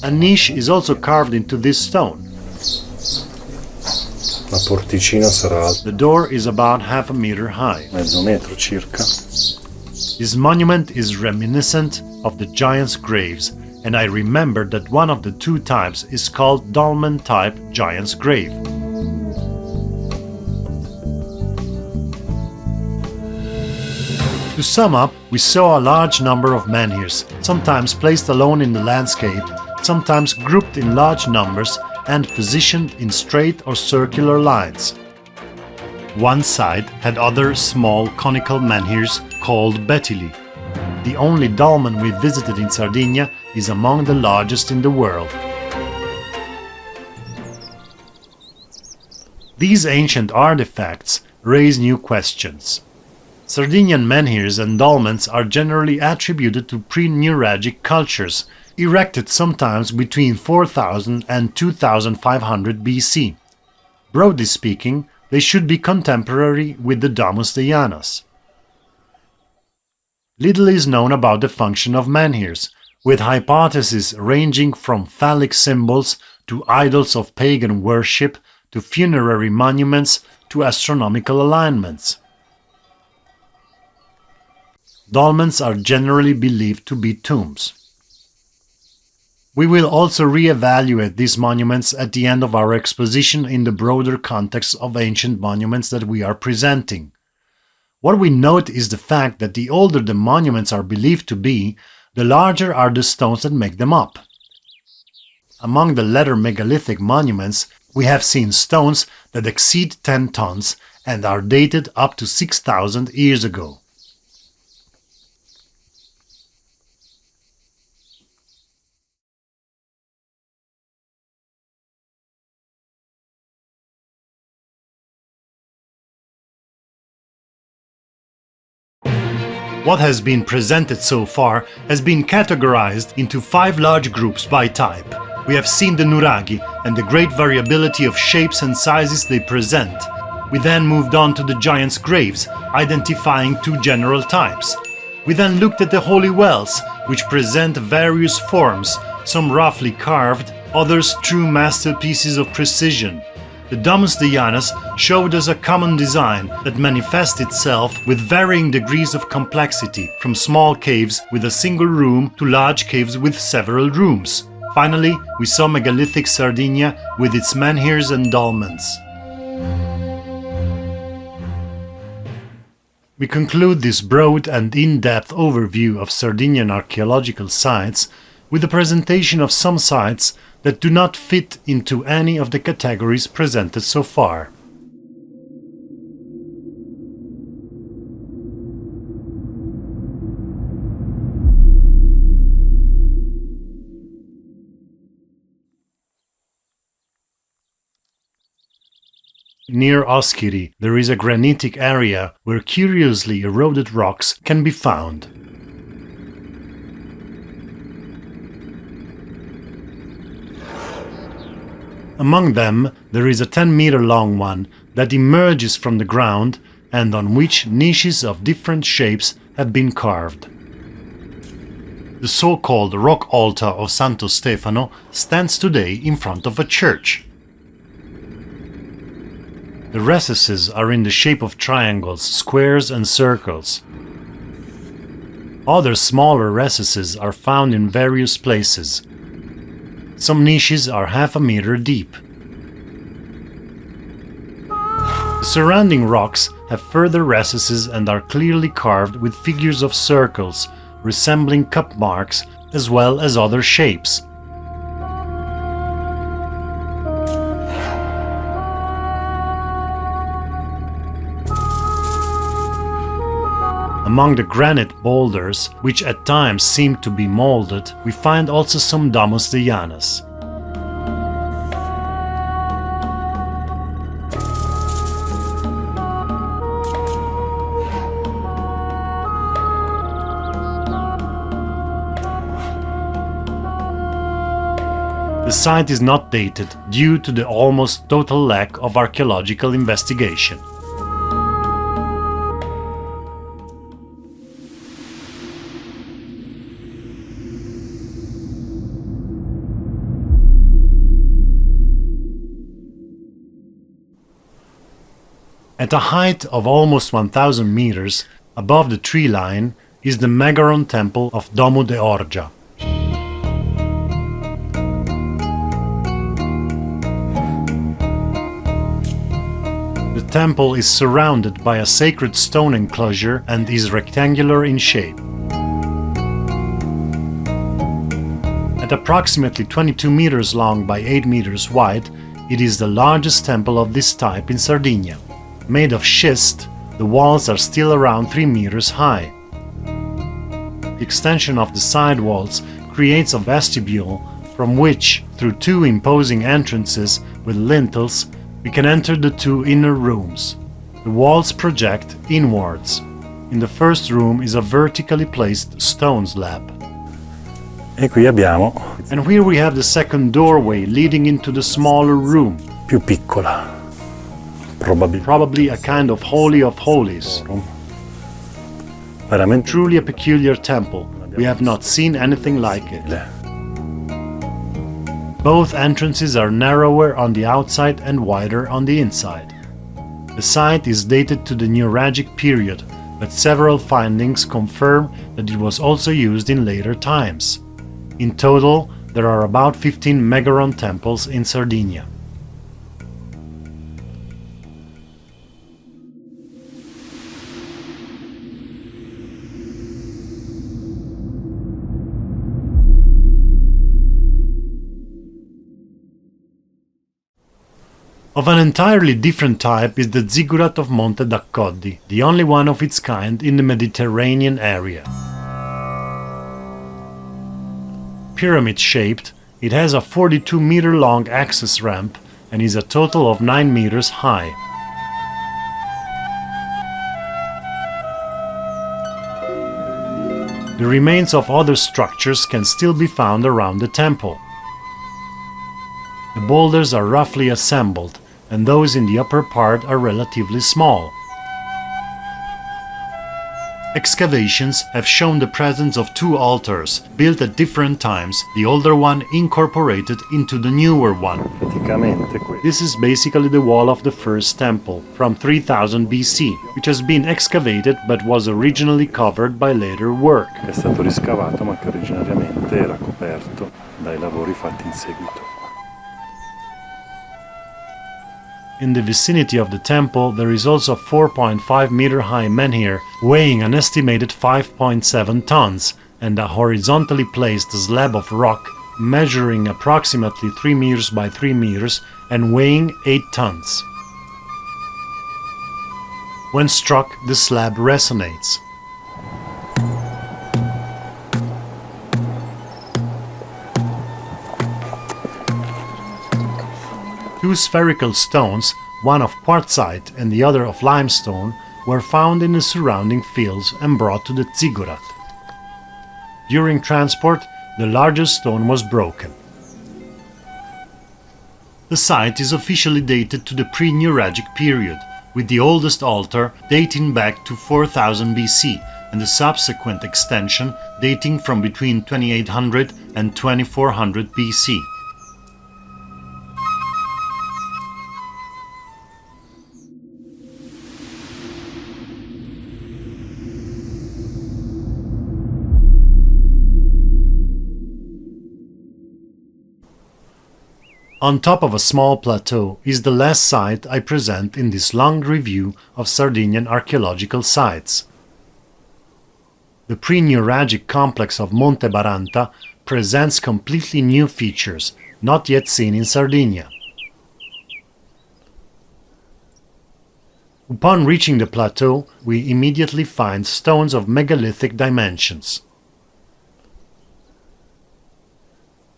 A niche is also carved into this stone. The door is about half a meter high. This monument is reminiscent of the giants' graves, and I remembered that one of the two types is called dolmen type Giant's Grave. To sum up, we saw a large number of menhirs, sometimes placed alone in the landscape, sometimes grouped in large numbers and positioned in straight or circular lines. One side had other small conical menhirs called betili. The only dolmen we visited in Sardinia is among the largest in the world. These ancient artifacts raise new questions. Sardinian menhirs and dolmens are generally attributed to pre-nuragic cultures, erected sometimes between 4000 and 2500 BC. Broadly speaking, they should be contemporary with the Domus de Janas. Little is known about the function of menhirs, with hypotheses ranging from phallic symbols to idols of pagan worship to funerary monuments to astronomical alignments. Dolmens are generally believed to be tombs. We will also re-evaluate these monuments at the end of our exposition in the broader context of ancient monuments that we are presenting. What we note is the fact that the older the monuments are believed to be, the larger are the stones that make them up. Among the later megalithic monuments, we have seen stones that exceed 10 tons and are dated up to 6000 years ago. What has been presented so far has been categorized into 5 large groups by type. We have seen the nuraghi and the great variability of shapes and sizes they present. We then moved on to the giants' graves, identifying 2 general types. We then looked at the holy wells, which present various forms, some roughly carved, others true masterpieces of precision. The Domus de Janas showed us a common design that manifests itself with varying degrees of complexity, from small caves with a single room to large caves with several rooms. Finally, we saw megalithic Sardinia with its menhirs and dolmens. We conclude this broad and in-depth overview of Sardinian archaeological sites with the presentation of some sites that do not fit into any of the categories presented so far. Near Oschiri, there is a granitic area where curiously eroded rocks can be found. Among them, there is a 10-meter-long one that emerges from the ground and on which niches of different shapes have been carved. The so-called rock altar of Santo Stefano stands today in front of a church. The recesses are in the shape of triangles, squares and circles. Other smaller recesses are found in various places. Some niches are half a meter deep. The surrounding rocks have further recesses and are clearly carved with figures of circles, resembling cup marks, as well as other shapes. Among the granite boulders, which at times seem to be molded, we find also some Domus de Janas. The site is not dated due to the almost total lack of archaeological investigation. At a height of almost 1000 meters above the tree line is the Megaron temple of Domu de Orgia. temple is surrounded by a sacred stone enclosure and is rectangular in shape. At approximately 22 meters long by 8 meters wide, it is the largest temple of this type in Sardinia. Made of schist, the walls are still around 3 meters high. The extension of the side walls creates a vestibule from which, through 2 imposing entrances with lintels, we can enter the 2 inner rooms. The walls project inwards. In the first room is a vertically placed stone slab. E qui abbiamo And here we have the second doorway leading into the smaller room, più piccola, probabilmente probably a kind of Holy of Holies. veramente Truly a peculiar temple. We have not seen anything like it. Both entrances are narrower on the outside and wider on the inside. The site is dated to the nuragic period, but several findings confirm that it was also used in later times. In total, there are about 15 Megaron temples in Sardinia. Of an entirely different type is the ziggurat of Monte d'Accoddi, the only one of its kind in the Mediterranean area. Pyramid-shaped, it has a 42-meter-long access ramp and is a total of 9 meters high. The remains of other structures can still be found around the temple. The boulders are roughly assembled, and those in the upper part are relatively small. Excavations have shown the presence of 2 altars, built at different times, the older one incorporated into the newer one. praticamente qui. This is basically the wall of the first temple, from 3000 BC, which has been excavated but was originally covered by later work. È stato riscavato ma che originariamente era coperto dai lavori fatti in seguito. In the vicinity of the temple there is also a 4.5 meter high menhir weighing an estimated 5.7 tons and a horizontally placed slab of rock measuring approximately 3 meters by 3 meters and weighing 8 tons. When struck, the slab resonates. Two spherical stones, one of quartzite and the other of limestone, were found in the surrounding fields and brought to the ziggurat. During transport, the largest stone was broken. The site is officially dated to the pre-nuragic period, with the oldest altar dating back to 4000 BC and the subsequent extension dating from between 2800 and 2400 BC. On top of a small plateau is the last site I present in this long review of Sardinian archaeological sites. The pre-nuragic complex of Monte Baranta presents completely new features, not yet seen in Sardinia. Upon reaching the plateau, we immediately find stones of megalithic dimensions.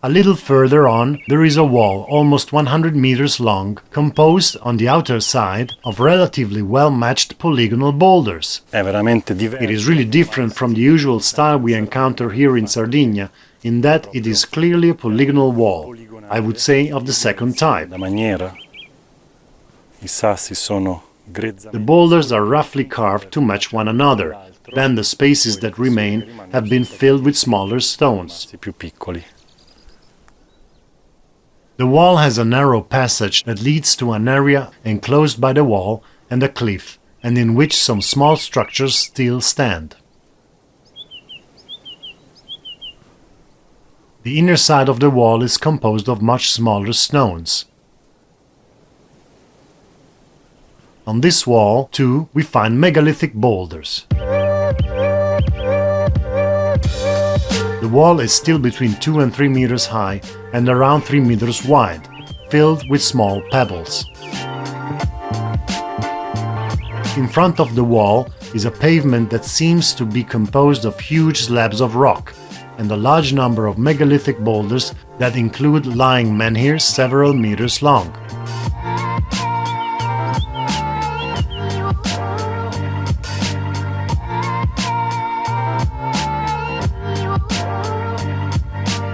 A little further on, there is a wall almost 100 meters long, composed on the outer side of relatively well-matched polygonal boulders. È veramente diverso. It is really different from the usual style we encounter here in Sardinia, in that it is clearly a polygonal wall, I would say of the second type. La maniera. I sassi sono grezza. The boulders are roughly carved to match one another, then the spaces that remain have been filled with smaller stones. Più piccoli. The wall has a narrow passage that leads to an area enclosed by the wall and a cliff, and in which some small structures still stand. The inner side of the wall is composed of much smaller stones. On this wall, too, we find megalithic boulders. The wall is still between 2 and 3 meters high and around 3 meters wide, filled with small pebbles. In front of the wall is a pavement that seems to be composed of huge slabs of rock and a large number of megalithic boulders that include lying menhirs several meters long.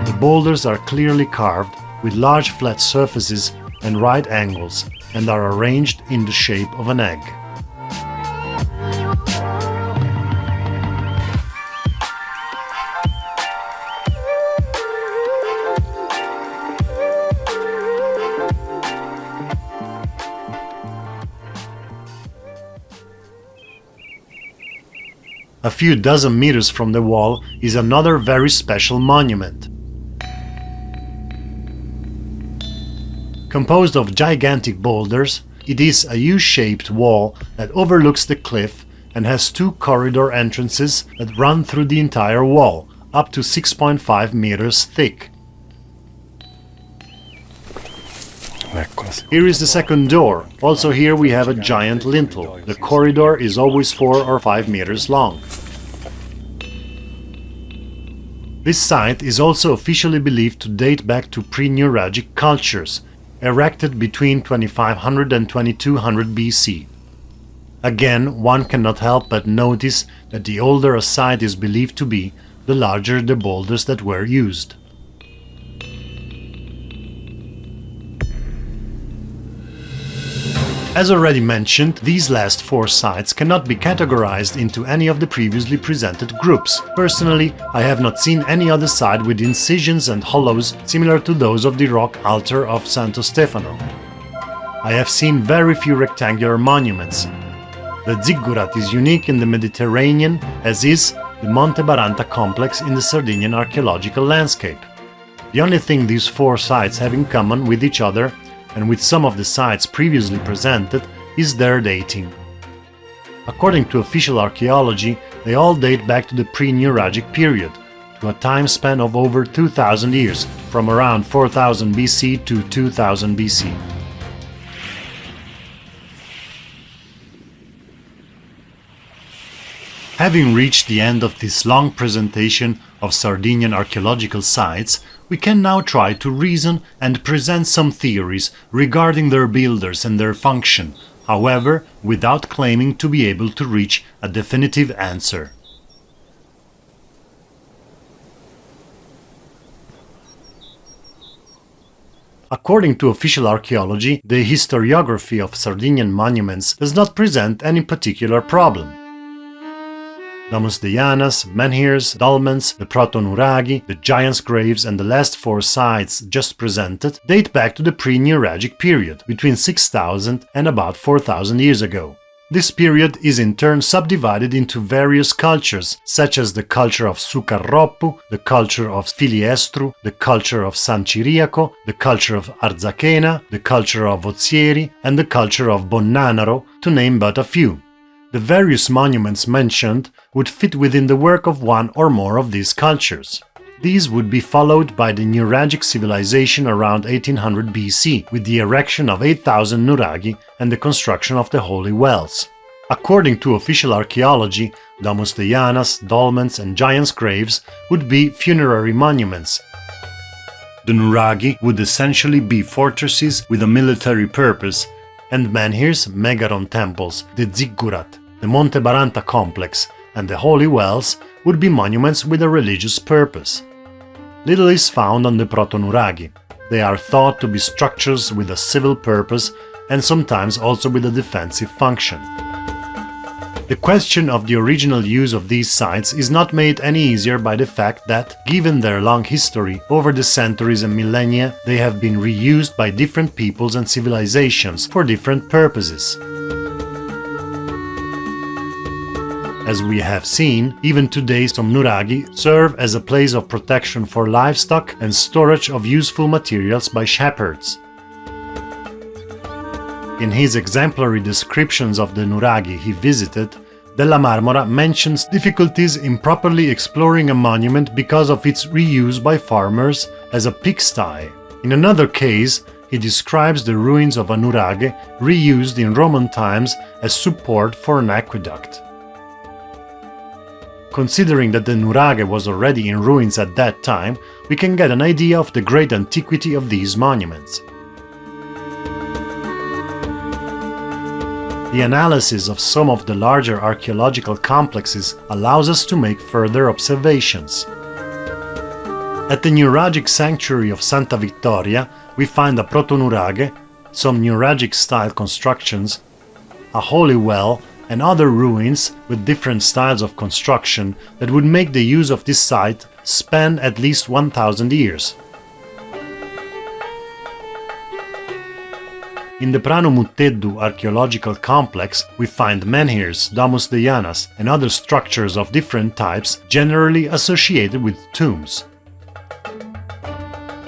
The boulders are clearly carved with large flat surfaces and right angles and are arranged in the shape of an egg. A few dozen meters from the wall is another very special monument. Composed of gigantic boulders, it is a U-shaped wall that overlooks the cliff and has 2 corridor entrances that run through the entire wall, up to 6.5 meters thick. Here is the second door. Also here we have a giant lintel. The corridor is always 4 or 5 meters long. This site is also officially believed to date back to pre-nuragic cultures, erected between 2500 and 2200 BC. Again, one cannot help but notice that the older a site is believed to be, the larger the boulders that were used. As already mentioned, these last 4 sites cannot be categorized into any of the previously presented groups. Personally, I have not seen any other site with incisions and hollows similar to those of the rock altar of Santo Stefano. I have seen very few rectangular monuments. The ziggurat is unique in the Mediterranean, as is the Monte Baranta complex in the Sardinian archaeological landscape. The only thing these 4 sites have in common with each other and with some of the sites previously presented is their dating. According to official archaeology, they all date back to the pre-nuragic period, to a time span of over 2000 years, from around 4000 BC to 2000 BC. Having reached the end of this long presentation of Sardinian archaeological sites, we can now try to reason and present some theories regarding their builders and their function, however, without claiming to be able to reach a definitive answer. According to official archaeology, the historiography of Sardinian monuments does not present any particular problem. Domus de janas, menhirs, dolmens, the Protonuraghi, the giants' graves and the last 4 sites just presented date back to the pre-nuragic period, between 6000 and about 4000 years ago. This period is in turn subdivided into various cultures, such as the culture of Sucarroppu, the culture of Filiestru, the culture of San Ciriaco, the culture of Arzachena, the culture of Ozieri, and the culture of Bonnanaro, to name but a few. The various monuments mentioned would fit within the work of one or more of these cultures. These would be followed by the nuragic civilization around 1800 BC, with the erection of 8000 nuraghi and the construction of the holy wells. According to official archaeology, Domus de janas, dolmens and giants' graves would be funerary monuments. The nuraghi would essentially be fortresses with a military purpose, and menhirs, megaron temples, the ziggurat, the Monte Baranta complex, and the holy wells would be monuments with a religious purpose. Little is found on the Protonuraghi. They are thought to be structures with a civil purpose and sometimes also with a defensive function. The question of the original use of these sites is not made any easier by the fact that, given their long history, over the centuries and millennia, they have been reused by different peoples and civilizations for different purposes. As we have seen, even today some nuraghi serve as a place of protection for livestock and storage of useful materials by shepherds. In his exemplary descriptions of the nuraghi he visited, Della Marmora mentions difficulties in properly exploring a monument because of its reuse by farmers as a pigsty. In another case, he describes the ruins of a nuraghi reused in Roman times as support for an aqueduct. Considering that the nuraghi was already in ruins at that time, we can get an idea of the great antiquity of these monuments. The analysis of some of the larger archaeological complexes allows us to make further observations. At the nuragic sanctuary of Santa Vittoria, we find a Protonuraghi, some nuragic-style constructions, a holy well, and other ruins with different styles of construction that would make the use of this site span at least 1000 years. In the Prano Mutteddu archaeological complex, we find menhirs, Domus de janas, and other structures of different types generally associated with tombs.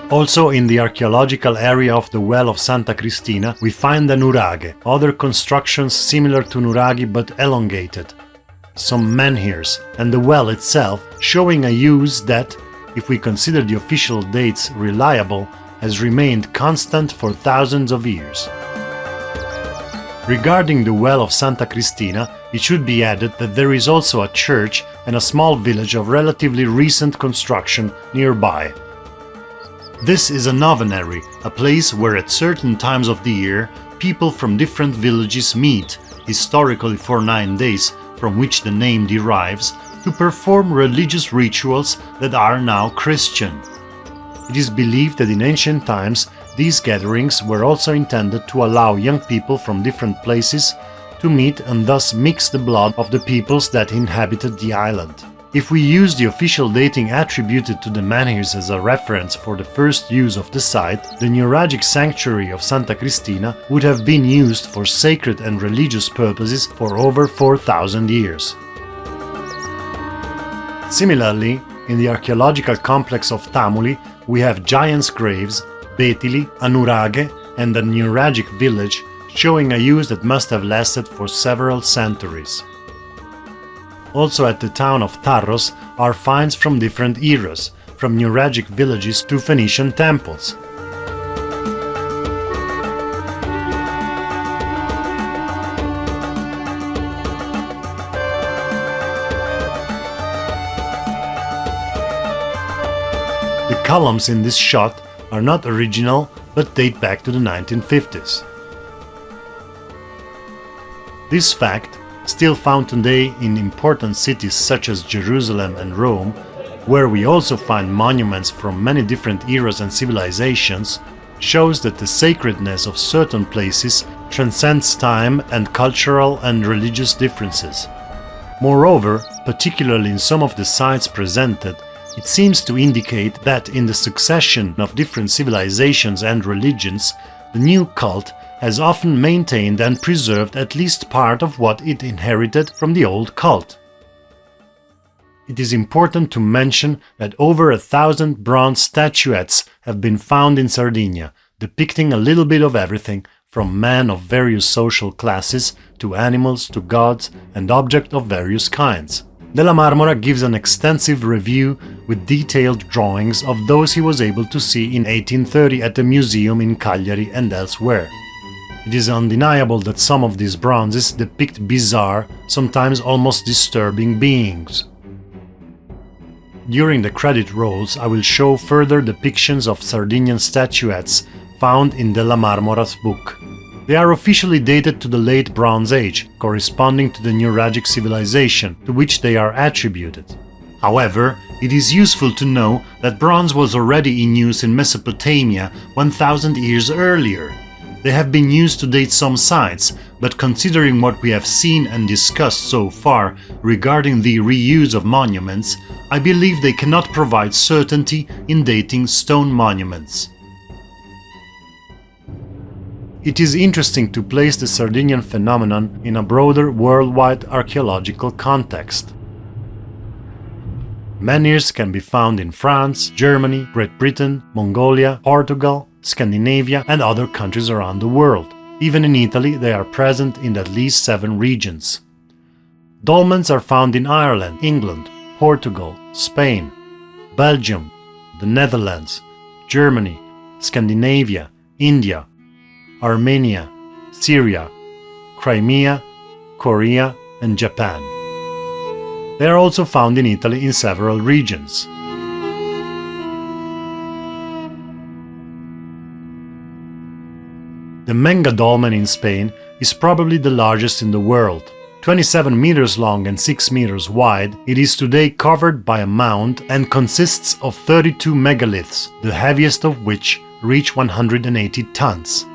Also in the archaeological area of the well of Santa Cristina, we find the nuraghi, other constructions similar to nuraghi but elongated, some menhirs, and the well itself showing a use that, if we consider the official dates reliable, has remained constant for thousands of years. Regarding the well of Santa Cristina, it should be added that there is also a church and a small village of relatively recent construction nearby. This is a novenary, a place where at certain times of the year people from different villages meet, historically for 9 days, from which the name derives, to perform religious rituals that are now Christian. It is believed that in ancient times these gatherings were also intended to allow young people from different places to meet and thus mix the blood of the peoples that inhabited the island. If we use the official dating attributed to the menhirs as a reference for the first use of the site, the nuragic sanctuary of Santa Cristina would have been used for sacred and religious purposes for over 4000 years. Similarly, in the archaeological complex of Tamuli, we have giants' graves, betili, a nuraghi, and a nuragic village, showing a use that must have lasted for several centuries. Also at the town of Tarros are finds from different eras, from nuragic villages to Phoenician temples. The columns in this shot are not original but date back to the 1950s. This fact, still found today in important cities such as Jerusalem and Rome, where we also find monuments from many different eras and civilizations, shows that the sacredness of certain places transcends time and cultural and religious differences. Moreover, particularly in some of the sites presented, it seems to indicate that in the succession of different civilizations and religions, the new cult has often maintained and preserved at least part of what it inherited from the old cult. It is important to mention that over 1000 bronze statuettes have been found in Sardinia, depicting a little bit of everything, from men of various social classes to animals to gods and objects of various kinds. Della Marmora gives an extensive review with detailed drawings of those he was able to see in 1830 at the museum in Cagliari and elsewhere. It is undeniable that some of these bronzes depict bizarre, sometimes almost disturbing beings. During the credit rolls, I will show further depictions of Sardinian statuettes found in Della Marmora's book. They are officially dated to the late Bronze Age, corresponding to the nuragic civilization to which they are attributed. However, it is useful to know that bronze was already in use in Mesopotamia 1000 years earlier. They have been used to date some sites, but considering what we have seen and discussed so far regarding the reuse of monuments, I believe they cannot provide certainty in dating stone monuments. It is interesting to place the Sardinian phenomenon in a broader worldwide archaeological context. Menhirs can be found in France, Germany, Great Britain, Mongolia, Portugal, Scandinavia, and other countries around the world. Even in Italy, they are present in at least 7 regions. Dolmens are found in Ireland, England, Portugal, Spain, Belgium, the Netherlands, Germany, Scandinavia, India, Armenia, Syria, Crimea, Korea, and Japan. They are also found in Italy in several regions. The Menga dolmen in Spain is probably the largest in the world. 27 meters long and 6 meters wide, it is today covered by a mound and consists of 32 megaliths, the heaviest of which reach 180 tons.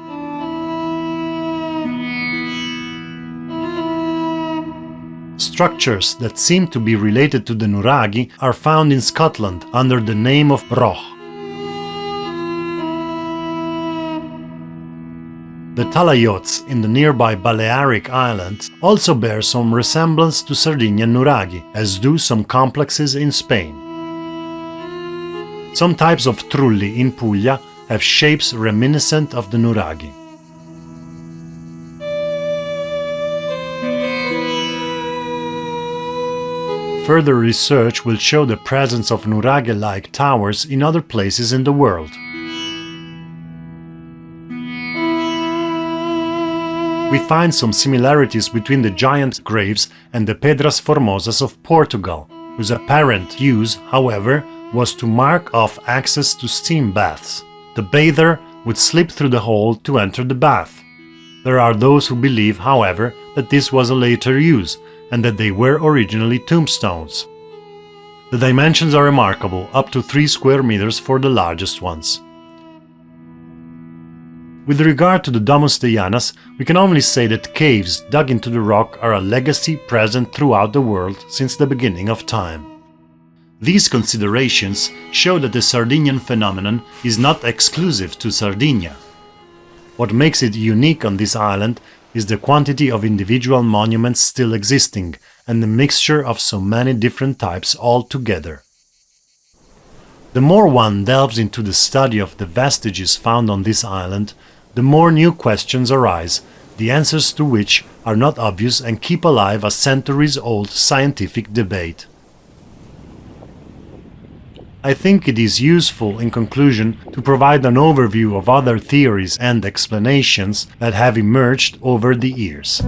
Structures that seem to be related to the nuraghi are found in Scotland under the name of roch. The talayots in the nearby Balearic Islands also bear some resemblance to Sardinian nuraghi, as do some complexes in Spain. Some types of trulli in Puglia have shapes reminiscent of the nuraghi. Further research will show the presence of nuraghi-like towers in other places in the world. We find some similarities between the giant graves and the Pedras Formosas of Portugal, whose apparent use, however, was to mark off access to steam baths. The bather would slip through the hole to enter the bath. There are those who believe, however, that this was a later use, and that they were originally tombstones. The dimensions are remarkable, up to 3 square meters for the largest ones. With regard to the Domus de Janas, we can only say that caves dug into the rock are a legacy present throughout the world since the beginning of time. These considerations show that the Sardinian phenomenon is not exclusive to Sardinia. What makes it unique on this island is the quantity of individual monuments still existing and the mixture of so many different types all together. The more one delves into the study of the vestiges found on this island, the more new questions arise, the answers to which are not obvious and keep alive a centuries-old scientific debate. I think it is useful, in conclusion, to provide an overview of other theories and explanations that have emerged over the years.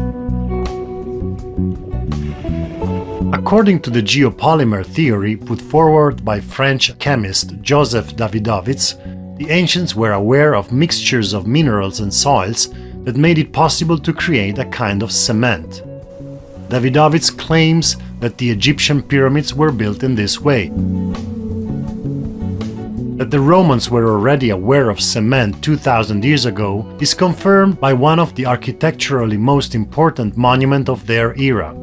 According to the geopolymer theory put forward by French chemist Joseph Davidovits, the ancients were aware of mixtures of minerals and soils that made it possible to create a kind of cement. Davidovits claims that the Egyptian pyramids were built in this way. That the Romans were already aware of cement 2000 years ago is confirmed by one of the architecturally most important monuments of their era.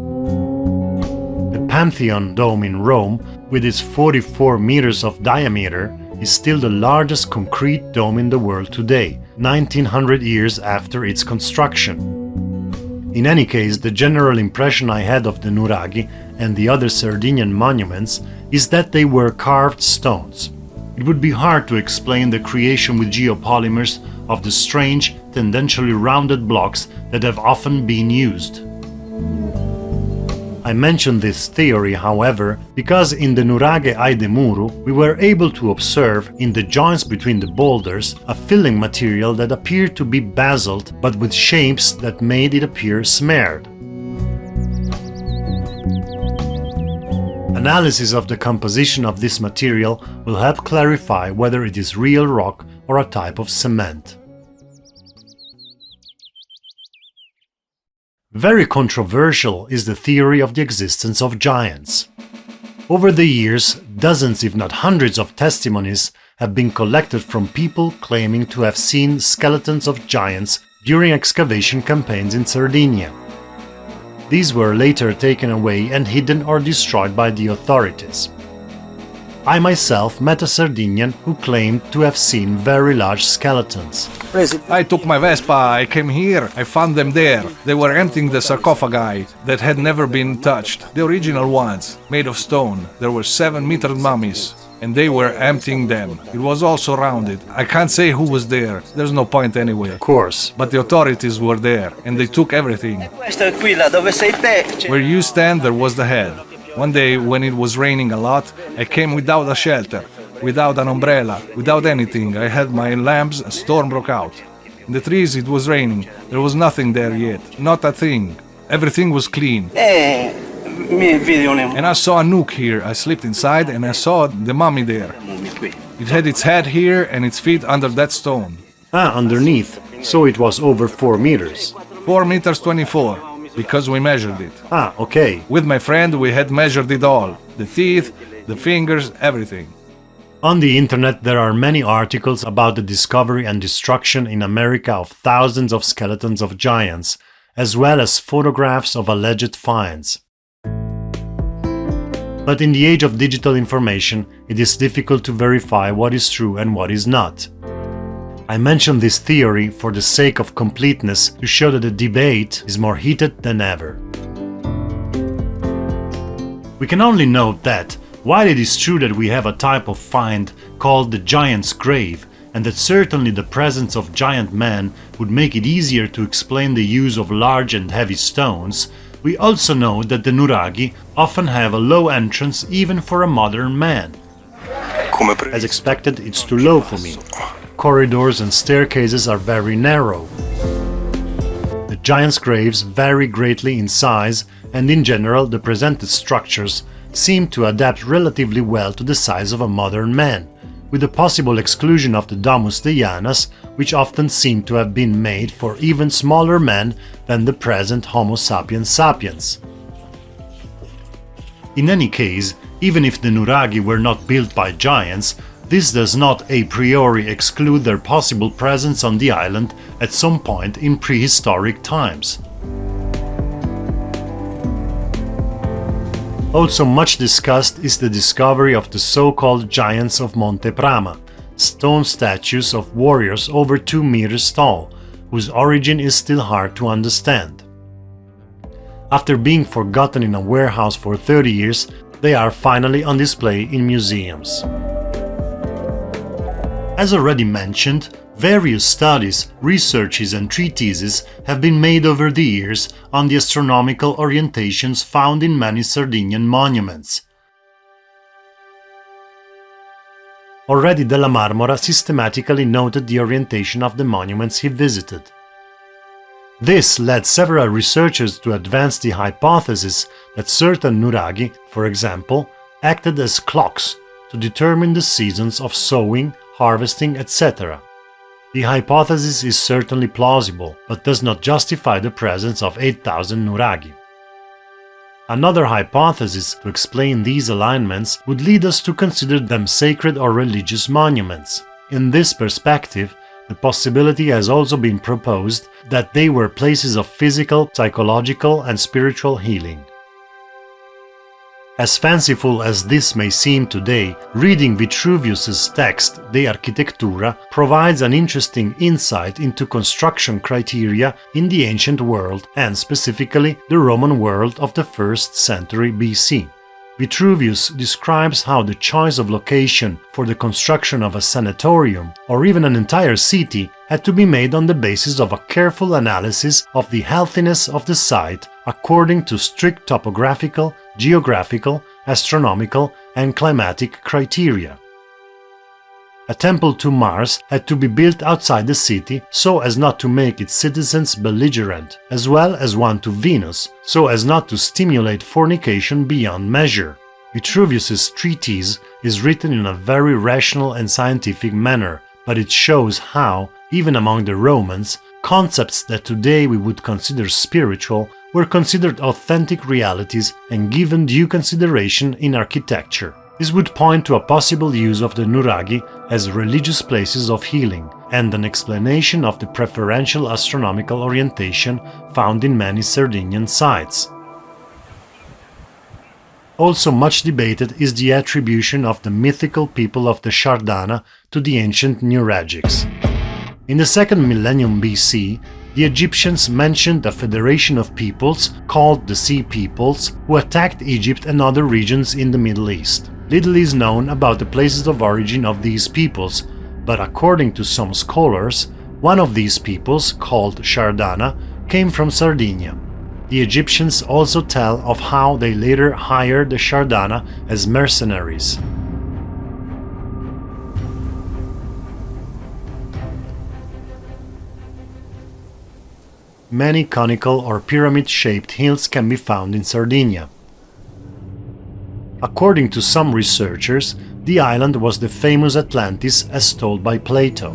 The Pantheon Dome in Rome, with its 44 meters of diameter, is still the largest concrete dome in the world today, 1900 years after its construction. In any case, the general impression I had of the nuraghi and the other Sardinian monuments is that they were carved stones. It would be hard to explain the creation with geopolymers of the strange, tendentially rounded blocks that have often been used. I mention this theory, however, because in the nuraghi ai de muro we were able to observe in the joints between the boulders a filling material that appeared to be basalt but with shapes that made it appear smeared. Analysis of the composition of this material will help clarify whether it is real rock or a type of cement. Very controversial is the theory of the existence of giants. Over the years, dozens if not hundreds of testimonies have been collected from people claiming to have seen skeletons of giants during excavation campaigns in Sardinia. These were later taken away and hidden or destroyed by the authorities. I myself met a Sardinian who claimed to have seen very large skeletons. I took my Vespa, I came here, I found them there. They were emptying the sarcophagi that had never been touched, the original ones, made of stone. There were 7-meter mummies. and they were emptying them. It was all surrounded. I can't say who was there. There's no point anyway. Of course. But the authorities were there, and they took everything. Questo è qui, là dove sei te. Where you stand, there was the head. One day, when it was raining a lot, I came without a shelter, without an umbrella, without anything. I had my lamps, a storm broke out. In the trees, it was raining. There was nothing there yet, not a thing. Everything was clean. Mi vedi un And I saw a nook here. I slipped inside and I saw the mummy there. qui. It had its head here and its feet under that stone. Ah, underneath. So it was over 4 meters. 4 meters 24, because we measured it. Ah, okay. With my friend, we had measured it all. The teeth, the fingers, everything. On the internet, there are many articles about the discovery and destruction in America of thousands of skeletons of giants, as well as photographs of alleged finds. But in the age of digital information, it is difficult to verify what is true and what is not. I mention this theory for the sake of completeness to show that the debate is more heated than ever. We can only note that, while it is true that we have a type of find called the giant's grave, and that certainly the presence of giant men would make it easier to explain the use of large and heavy stones, we also know that the nuraghi often have a low entrance even for a modern man. As expected, it's too low for me. Corridors and staircases are very narrow. The giants' graves vary greatly in size, and in general the presented structures seem to adapt relatively well to the size of a modern man, with the possible exclusion of the Domus de janas, which often seem to have been made for even smaller men than the present Homo sapiens sapiens. In any case, even if the nuraghi were not built by giants, this does not a priori exclude their possible presence on the island at some point in prehistoric times. Also much discussed is the discovery of the so-called giants of Monte Prama, stone statues of warriors over 2 meters tall, whose origin is still hard to understand. After being forgotten in a warehouse for 30 years, they are finally on display in museums. As already mentioned, various studies, researches and treatises have been made over the years on the astronomical orientations found in many Sardinian monuments. Already Della Marmora systematically noted the orientation of the monuments he visited. This led several researchers to advance the hypothesis that certain nuraghi, for example, acted as clocks to determine the seasons of sowing, harvesting, etc. The hypothesis is certainly plausible, but does not justify the presence of 8,000 nuraghi. Another hypothesis to explain these alignments would lead us to consider them sacred or religious monuments. In this perspective, the possibility has also been proposed that they were places of physical, psychological and spiritual healing. As fanciful as this may seem today, reading Vitruvius's text De Architectura provides an interesting insight into construction criteria in the ancient world and specifically the Roman world of the 1st century BC. Vitruvius describes how the choice of location for the construction of a sanatorium or even an entire city had to be made on the basis of a careful analysis of the healthiness of the site according to strict topographical, geographical, astronomical and climatic criteria. A temple to Mars had to be built outside the city so as not to make its citizens belligerent, as well as one to Venus, so as not to stimulate fornication beyond measure. Vitruvius's treatise is written in a very rational and scientific manner, but it shows how, even among the Romans, concepts that today we would consider spiritual were considered authentic realities and given due consideration in architecture. This would point to a possible use of the nuraghi as religious places of healing and an explanation of the preferential astronomical orientation found in many Sardinian sites. Also much debated is the attribution of the mythical people of the Sardana to the ancient nuragics. In the 2nd millennium BC, the Egyptians mentioned a federation of peoples called the Sea Peoples who attacked Egypt and other regions in the Middle East. Little is known about the places of origin of these peoples, but according to some scholars, one of these peoples, called Shardana, came from Sardinia. The Egyptians also tell of how they later hired the Shardana as mercenaries. Many conical or pyramid-shaped hills can be found in Sardinia. According to some researchers, the island was the famous Atlantis as told by Plato.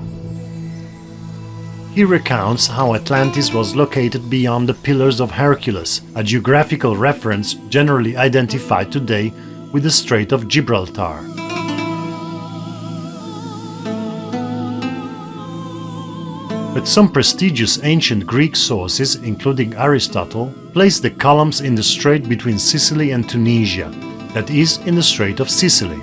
He recounts how Atlantis was located beyond the Pillars of Hercules, a geographical reference generally identified today with the Strait of Gibraltar. But some prestigious ancient Greek sources, including Aristotle, place the columns in the strait between Sicily and Tunisia, that is, in the Strait of Sicily.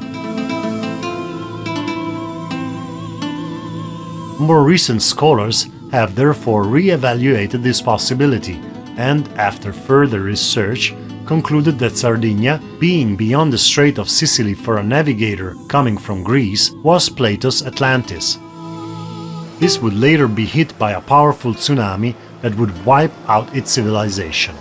More recent scholars have therefore re-evaluated this possibility and, after further research, concluded that Sardinia, being beyond the Strait of Sicily for a navigator coming from Greece, was Plato's Atlantis. This would later be hit by a powerful tsunami that would wipe out its civilization.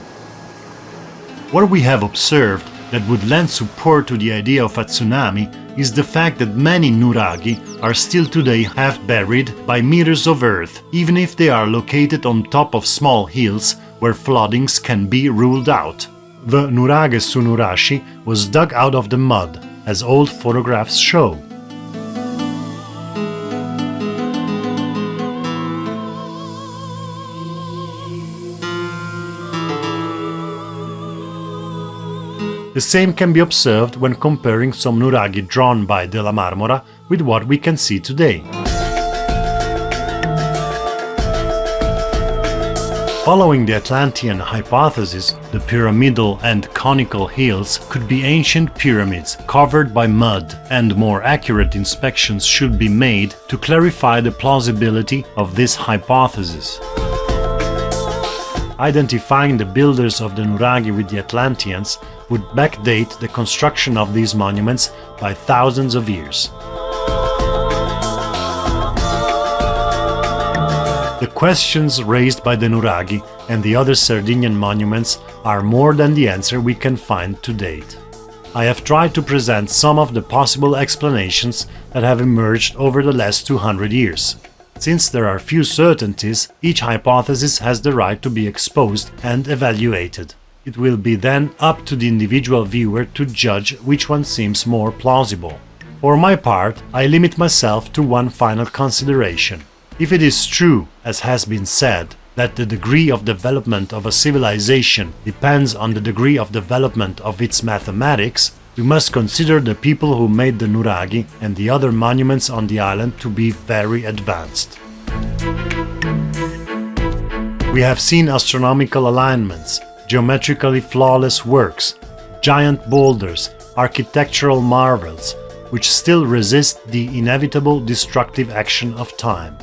What we have observed that would lend support to the idea of a tsunami is the fact that many nuraghi are still today half buried by meters of earth, even if they are located on top of small hills where floodings can be ruled out. The nuraghe su nurashi was dug out of the mud, as old photographs show. The same can be observed when comparing some nuraghi drawn by Della Marmora with what we can see today. Following the Atlantean hypothesis, the pyramidal and conical hills could be ancient pyramids covered by mud, and more accurate inspections should be made to clarify the plausibility of this hypothesis. Identifying the builders of the nuraghi with the Atlanteans would backdate the construction of these monuments by thousands of years. The questions raised by the nuraghi and the other Sardinian monuments are more than the answer we can find to date. I have tried to present some of the possible explanations that have emerged over the last 200 years. Since there are few certainties, each hypothesis has the right to be exposed and evaluated. It will be then up to the individual viewer to judge which one seems more plausible. For my part, I limit myself to one final consideration. If it is true, as has been said, that the degree of development of a civilization depends on the degree of development of its mathematics, we must consider the people who made the nuraghi and the other monuments on the island to be very advanced. We have seen astronomical alignments, geometrically flawless works, giant boulders, architectural marvels, which still resist the inevitable destructive action of time.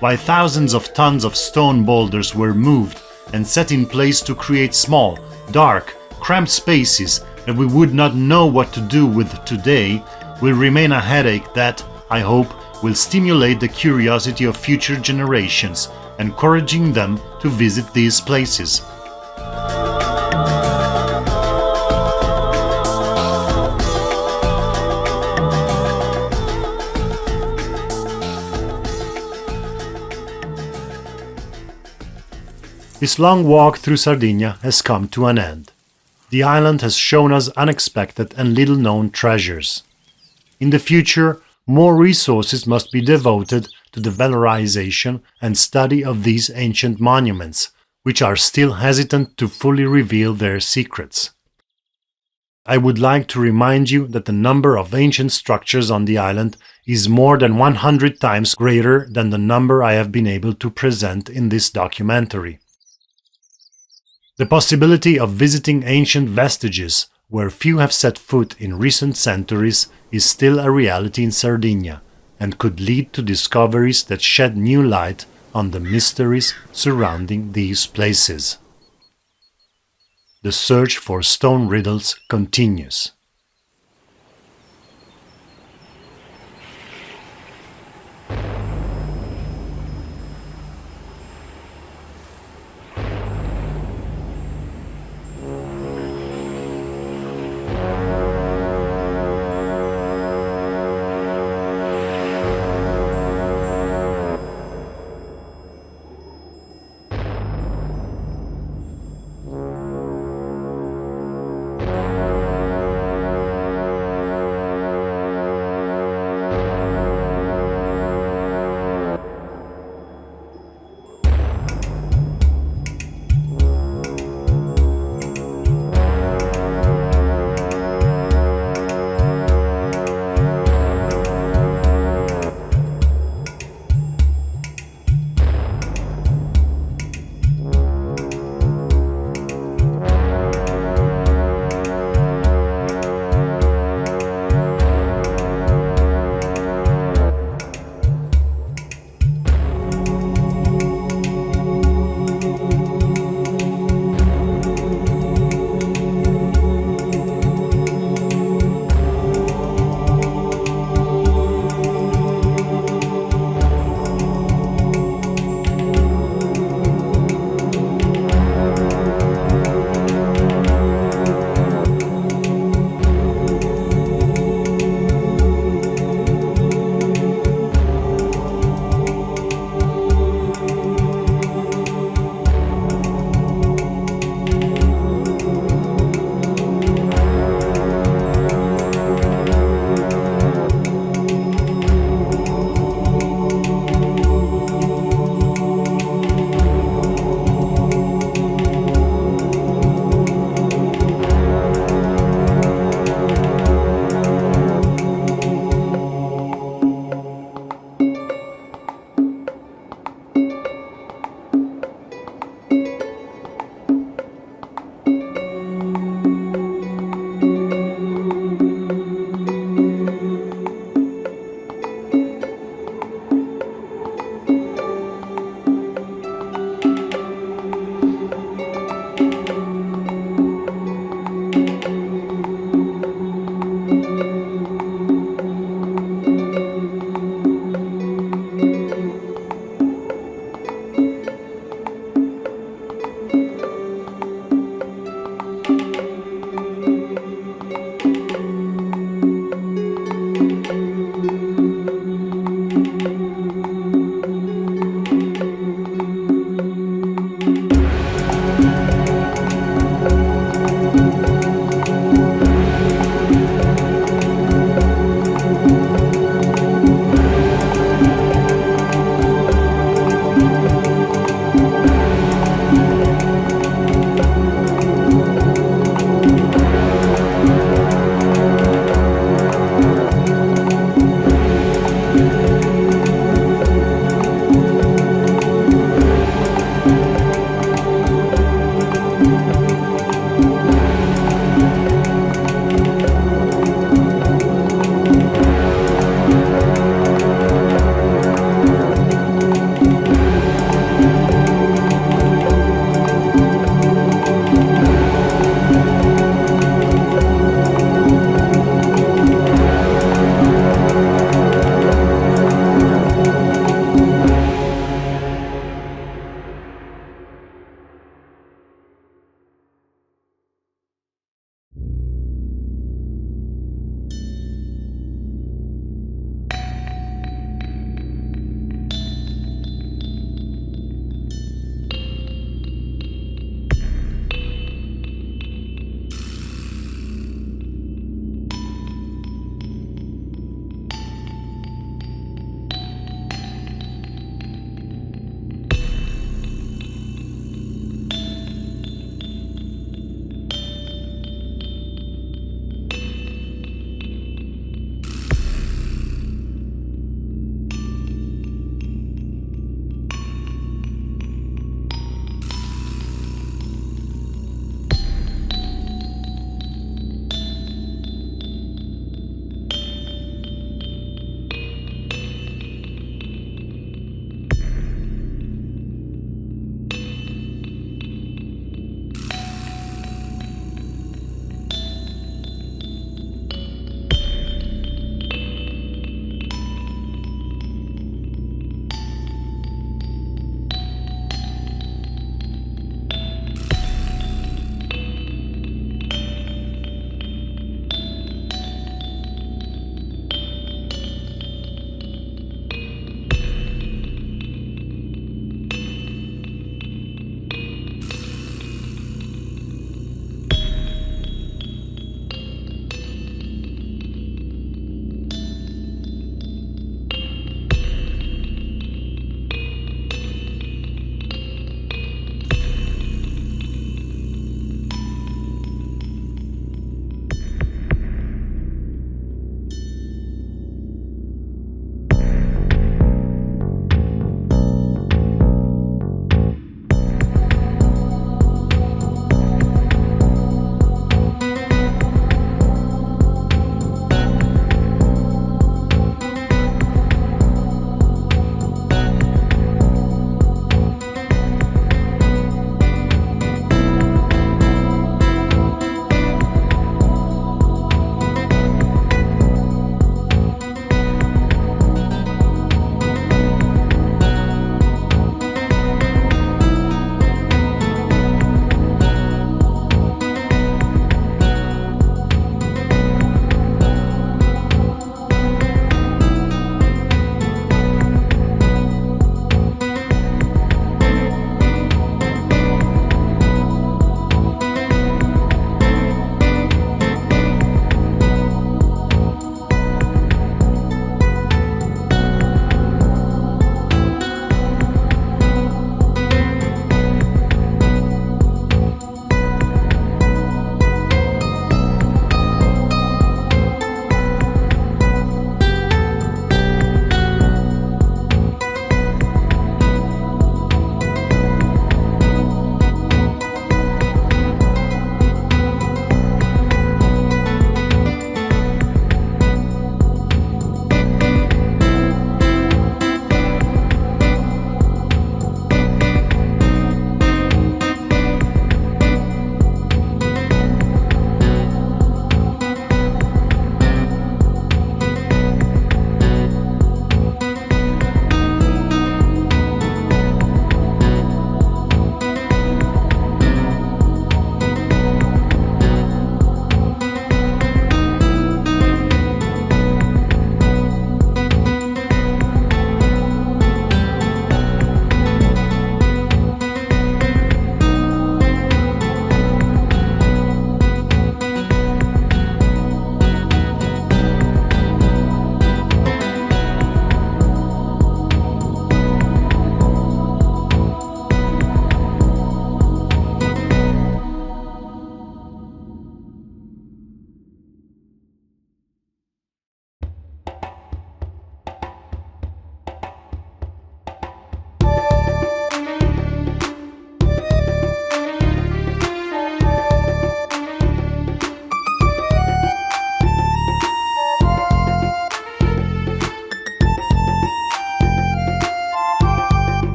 While thousands of tons of stone boulders were moved and set in place to create small, dark, cramped spaces that we would not know what to do with today, will remain a headache that, I hope, will stimulate the curiosity of future generations, encouraging them to visit these places. This long walk through Sardinia has come to an end. The island has shown us unexpected and little-known treasures. In the future, more resources must be devoted to the valorization and study of these ancient monuments, which are still hesitant to fully reveal their secrets. I would like to remind you that the number of ancient structures on the island is more than 100 times greater than the number I have been able to present in this documentary. The possibility of visiting ancient vestiges where few have set foot in recent centuries is still a reality in Sardinia and could lead to discoveries that shed new light on the mysteries surrounding these places. The search for stone riddles continues.